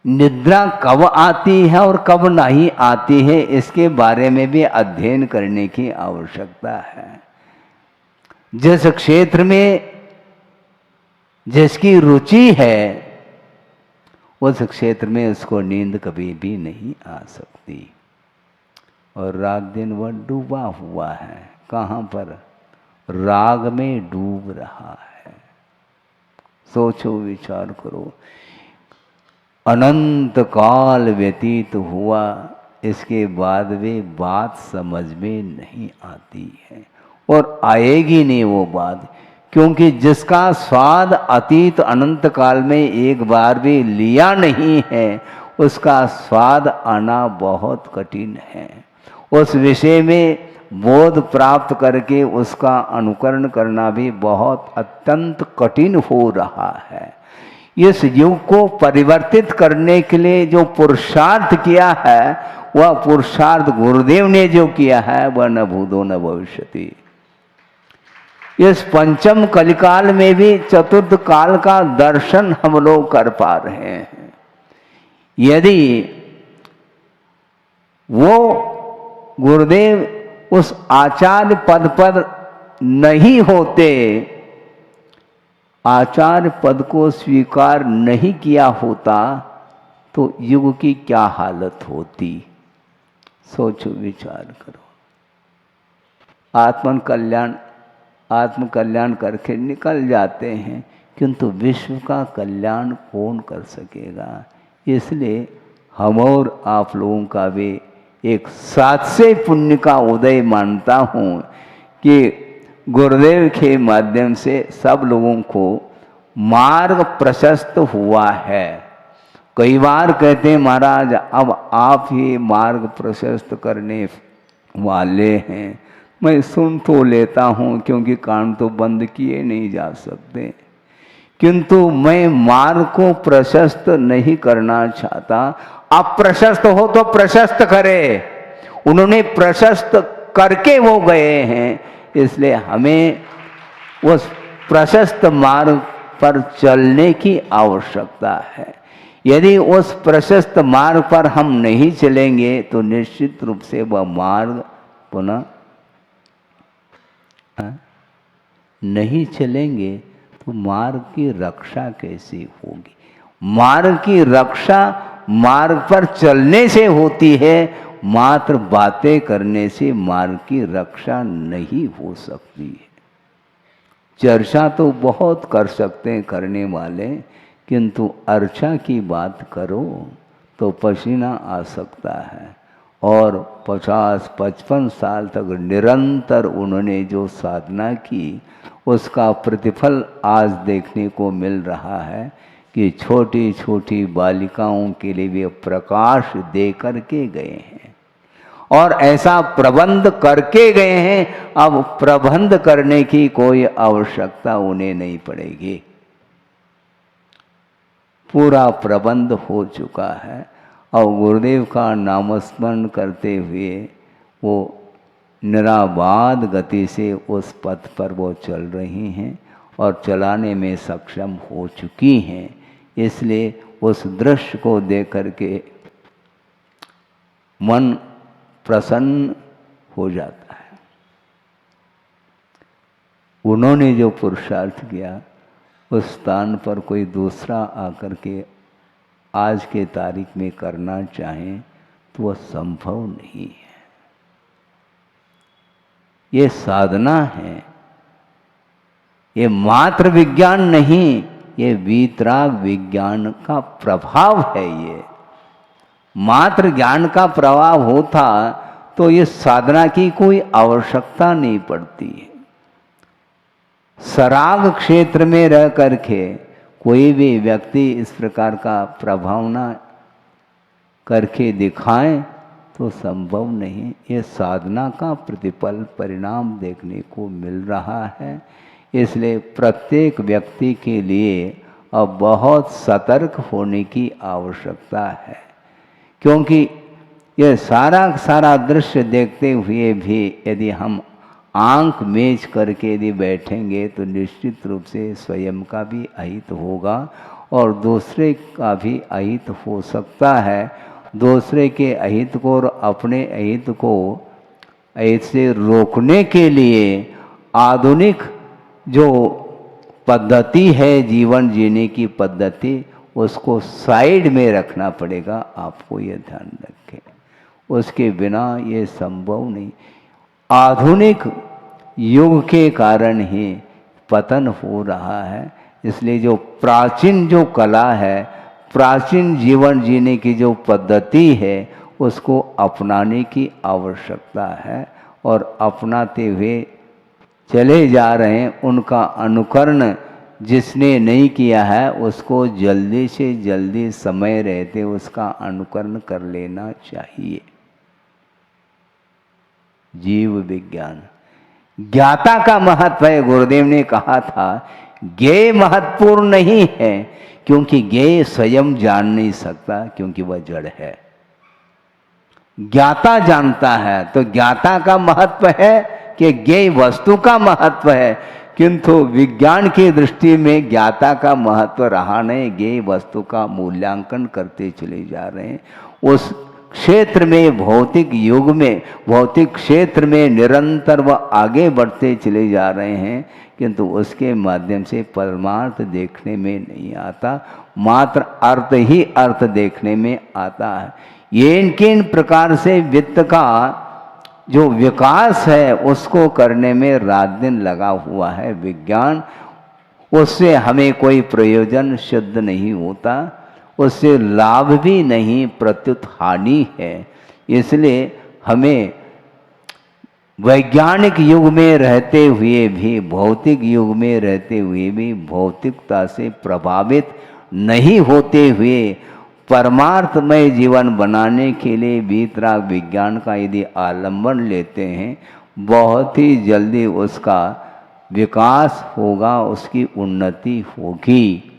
निद्रा कब आती है और कब नहीं आती है, इसके बारे में भी अध्ययन करने की आवश्यकता है। जिस क्षेत्र में जिसकी रुचि है उस क्षेत्र में उसको नींद कभी भी नहीं आ सकती, और रात दिन वह डूबा हुआ है, कहाँ पर? राग में डूब रहा है। सोचो, विचार करो, अनंत काल व्यतीत हुआ, इसके बाद भी बात समझ में नहीं आती है और आएगी नहीं वो बात, क्योंकि जिसका स्वाद अतीत अनंत काल में एक बार भी लिया नहीं है उसका स्वाद आना बहुत कठिन है। उस विषय में बोध प्राप्त करके उसका अनुकरण करना भी बहुत अत्यंत कठिन हो रहा है। इस युग को परिवर्तित करने के लिए जो पुरुषार्थ किया है, वह पुरुषार्थ गुरुदेव ने जो किया है वह न भूतो न भविष्यति। इस पंचम कलिकाल में भी चतुर्थ काल का दर्शन हम लोग कर पा रहे हैं। यदि वो गुरुदेव उस आचार्य पद पर नहीं होते, आचार्य पद को स्वीकार नहीं किया होता, तो युग की क्या हालत होती? सोचो, विचार करो। आत्म कल्याण करके निकल जाते हैं, किंतु विश्व का कल्याण कौन कर सकेगा? इसलिए हम और आप लोगों का भी एक सात्स्य पुण्य का उदय मानता हूँ कि गुरुदेव के माध्यम से सब लोगों को मार्ग प्रशस्त हुआ है। कई बार कहते हैं महाराज अब आप ही मार्ग प्रशस्त करने वाले हैं। मैं सुन तो लेता हूँ क्योंकि कान तो बंद किए नहीं जा सकते, किंतु मैं मार्ग को प्रशस्त नहीं करना चाहता। आप प्रशस्त हो तो प्रशस्त करे, उन्होंने प्रशस्त करके वो गए हैं, इसलिए हमें उस प्रशस्त मार्ग पर चलने की आवश्यकता है। यदि उस प्रशस्त मार्ग पर हम नहीं चलेंगे तो निश्चित रूप से वह मार्ग पुनः नहीं चलेंगे तो मार्ग की रक्षा कैसी होगी? मार्ग की रक्षा मार्ग पर चलने से होती है, मात्र बातें करने से मार्ग की रक्षा नहीं हो सकती है। चर्चा तो बहुत कर सकते हैं करने वाले, किंतु अर्चा की बात करो तो पसीना आ सकता है। और 50-55 साल तक निरंतर उन्होंने जो साधना की, उसका प्रतिफल आज देखने को मिल रहा है कि छोटी छोटी बालिकाओं के लिए वे प्रकाश दे करके गए हैं और ऐसा प्रबंध करके गए हैं। अब प्रबंध करने की कोई आवश्यकता उन्हें नहीं पड़ेगी, पूरा प्रबंध हो चुका है। और गुरुदेव का नामस्मरण करते हुए वो निराबाद गति से उस पथ पर वो चल रही हैं और चलाने में सक्षम हो चुकी हैं। इसलिए उस दृश्य को देख करके मन प्रसन्न हो जाता है। उन्होंने जो पुरुषार्थ किया उस स्थान पर कोई दूसरा आकर के आज के तारीख में करना चाहें तो वह संभव नहीं है। ये साधना है, ये मात्र विज्ञान नहीं, ये वीतराग विज्ञान का प्रभाव है। ये मात्र ज्ञान का प्रभाव होता तो ये साधना की कोई आवश्यकता नहीं पड़ती है। सराग क्षेत्र में रह करके कोई भी व्यक्ति इस प्रकार का प्रभाव ना करके दिखाएं तो संभव नहीं। ये साधना का प्रतिफल परिणाम देखने को मिल रहा है। इसलिए प्रत्येक व्यक्ति के लिए अब बहुत सतर्क होने की आवश्यकता है, क्योंकि यह सारा दृश्य देखते हुए भी यदि हम आंख मेज करके यदि बैठेंगे तो निश्चित रूप से स्वयं का भी अहित होगा और दूसरे का भी अहित हो सकता है। दूसरे के अहित को और अपने अहित को ऐसे रोकने के लिए आधुनिक जो पद्धति है जीवन जीने की पद्धति, उसको साइड में रखना पड़ेगा। आपको ये ध्यान रखें, उसके बिना ये संभव नहीं। आधुनिक युग के कारण ही पतन हो रहा है। इसलिए जो प्राचीन जो कला है, प्राचीन जीवन जीने की जो पद्धति है, उसको अपनाने की आवश्यकता है और अपनाते हुए चले जा रहे हैं। उनका अनुकरण जिसने नहीं किया है उसको जल्दी से जल्दी समय रहते उसका अनुकरण कर लेना चाहिए। जीव विज्ञान। ज्ञाता का महत्व है, गुरुदेव ने कहा था ज्ञेय महत्वपूर्ण नहीं है, क्योंकि ज्ञेय स्वयं जान नहीं सकता, क्योंकि वह जड़ है। ज्ञाता जानता है, तो ज्ञाता का महत्व है कि ज्ञेय वस्तु का महत्व है, किंतु विज्ञान की दृष्टि में ज्ञाता का महत्व रहा नहीं, ज्ञेय वस्तु का मूल्यांकन करते चले जा रहे हैं। उस क्षेत्र में, भौतिक युग में, भौतिक क्षेत्र में निरंतर वह आगे बढ़ते चले जा रहे हैं, किंतु उसके माध्यम से परमार्थ देखने में नहीं आता, मात्र अर्थ ही अर्थ देखने में आता है। ये किन प्रकार से वित्त का जो विकास है उसको करने में रात दिन लगा हुआ है विज्ञान, उससे हमें कोई प्रयोजन सिद्ध नहीं होता, उससे लाभ भी नहीं प्रत्युत हानि है। इसलिए हमें वैज्ञानिक युग में रहते हुए भी, भौतिक युग में रहते हुए भी भौतिकता से प्रभावित नहीं होते हुए परमार्थमय जीवन बनाने के लिए वीतराग विज्ञान का यदि आलंबन लेते हैं, बहुत ही जल्दी उसका विकास होगा, उसकी उन्नति होगी।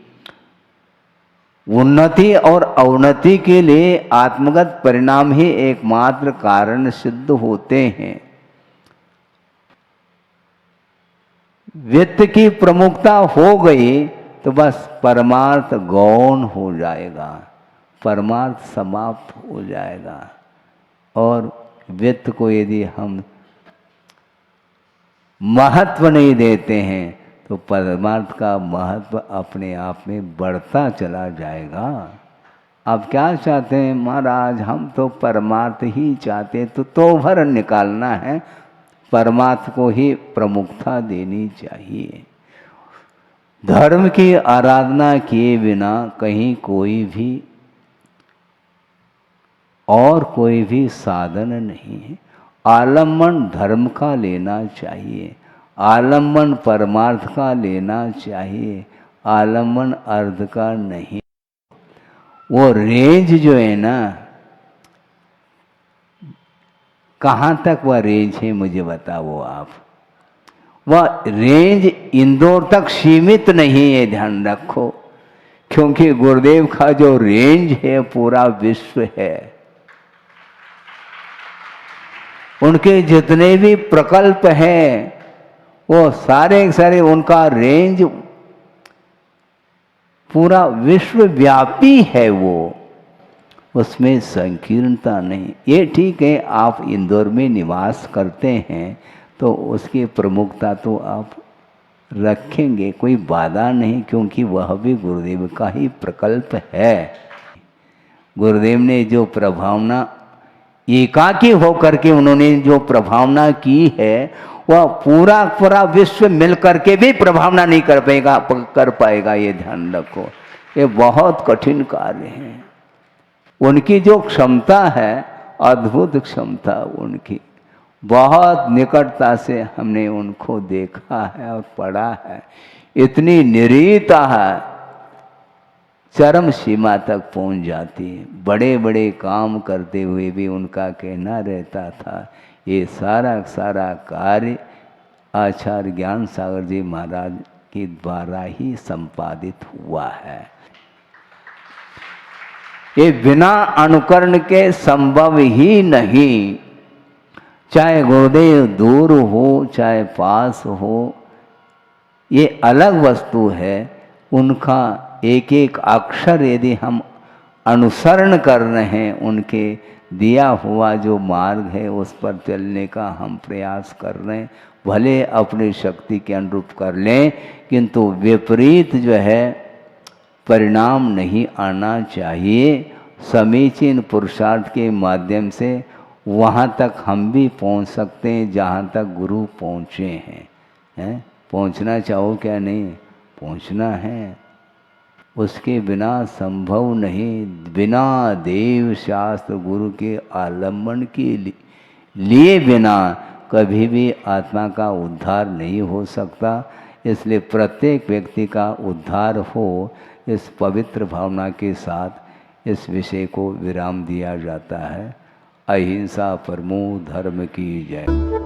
उन्नति और अवनति के लिए आत्मगत परिणाम ही एकमात्र कारण सिद्ध होते हैं। वित्त की प्रमुखता हो गई तो बस परमार्थ गौण हो जाएगा, परमार्थ समाप्त हो जाएगा। और वित्त को यदि हम महत्व नहीं देते हैं तो परमार्थ का महत्व अपने आप में बढ़ता चला जाएगा। आप क्या चाहते हैं महाराज? हम तो परमार्थ ही चाहते, तो भर निकालना है, परमार्थ को ही प्रमुखता देनी चाहिए। धर्म की आराधना किए बिना कहीं कोई भी और कोई भी साधन नहीं है। आलम्बन धर्म का लेना चाहिए, आलम्बन परमार्थ का लेना चाहिए, आलम्बन अर्थ का नहीं। वो रेंज जो है ना, कहाँ तक वह रेंज है मुझे बताओ आप। वह रेंज इंदौर तक सीमित नहीं है, ध्यान रखो, क्योंकि गुरुदेव का जो रेंज है पूरा विश्व है। उनके जितने भी प्रकल्प हैं वो सारे सारे, उनका रेंज पूरा विश्वव्यापी है, वो उसमें संकीर्णता नहीं। ये ठीक है, आप इंदौर में निवास करते हैं तो उसकी प्रमुखता तो आप रखेंगे, कोई बाधा नहीं, क्योंकि वह भी गुरुदेव का ही प्रकल्प है। गुरुदेव ने जो प्रभावना एकाकी होकर के उन्होंने जो प्रभावना की है, वह पूरा पूरा विश्व मिल करके भी प्रभावना नहीं कर पाएगा, ये ध्यान रखो। ये बहुत कठिन कार्य है। उनकी जो क्षमता है, अद्भुत क्षमता उनकी, बहुत निकटता से हमने उनको देखा है और पढ़ा है। इतनी निरीता है, चरम सीमा तक पहुंच जाती है। बड़े बड़े काम करते हुए भी उनका कहना रहता था, ये सारा सारा कार्य आचार्य ज्ञान सागर जी महाराज के द्वारा ही संपादित हुआ है। ये बिना अनुकरण के संभव ही नहीं। चाहे गुरुदेव दूर हो चाहे पास हो, ये अलग वस्तु है। उनका एक एक अक्षर यदि हम अनुसरण कर रहे हैं, उनके दिया हुआ जो मार्ग है उस पर चलने का हम प्रयास कर रहे हैं, भले अपनी शक्ति के अनुरूप कर लें, किंतु विपरीत जो है परिणाम नहीं आना चाहिए। समीचीन पुरुषार्थ के माध्यम से वहाँ तक हम भी पहुँच सकते हैं जहाँ तक गुरु पहुँचे हैं। पहुँचना चाहो क्या? नहीं पहुँचना है, उसके बिना संभव नहीं। बिना देव शास्त्र गुरु के आलम्बन के लिए बिना कभी भी आत्मा का उद्धार नहीं हो सकता। इसलिए प्रत्येक व्यक्ति का उद्धार हो, इस पवित्र भावना के साथ इस विषय को विराम दिया जाता है। अहिंसा परमो धर्म की जय।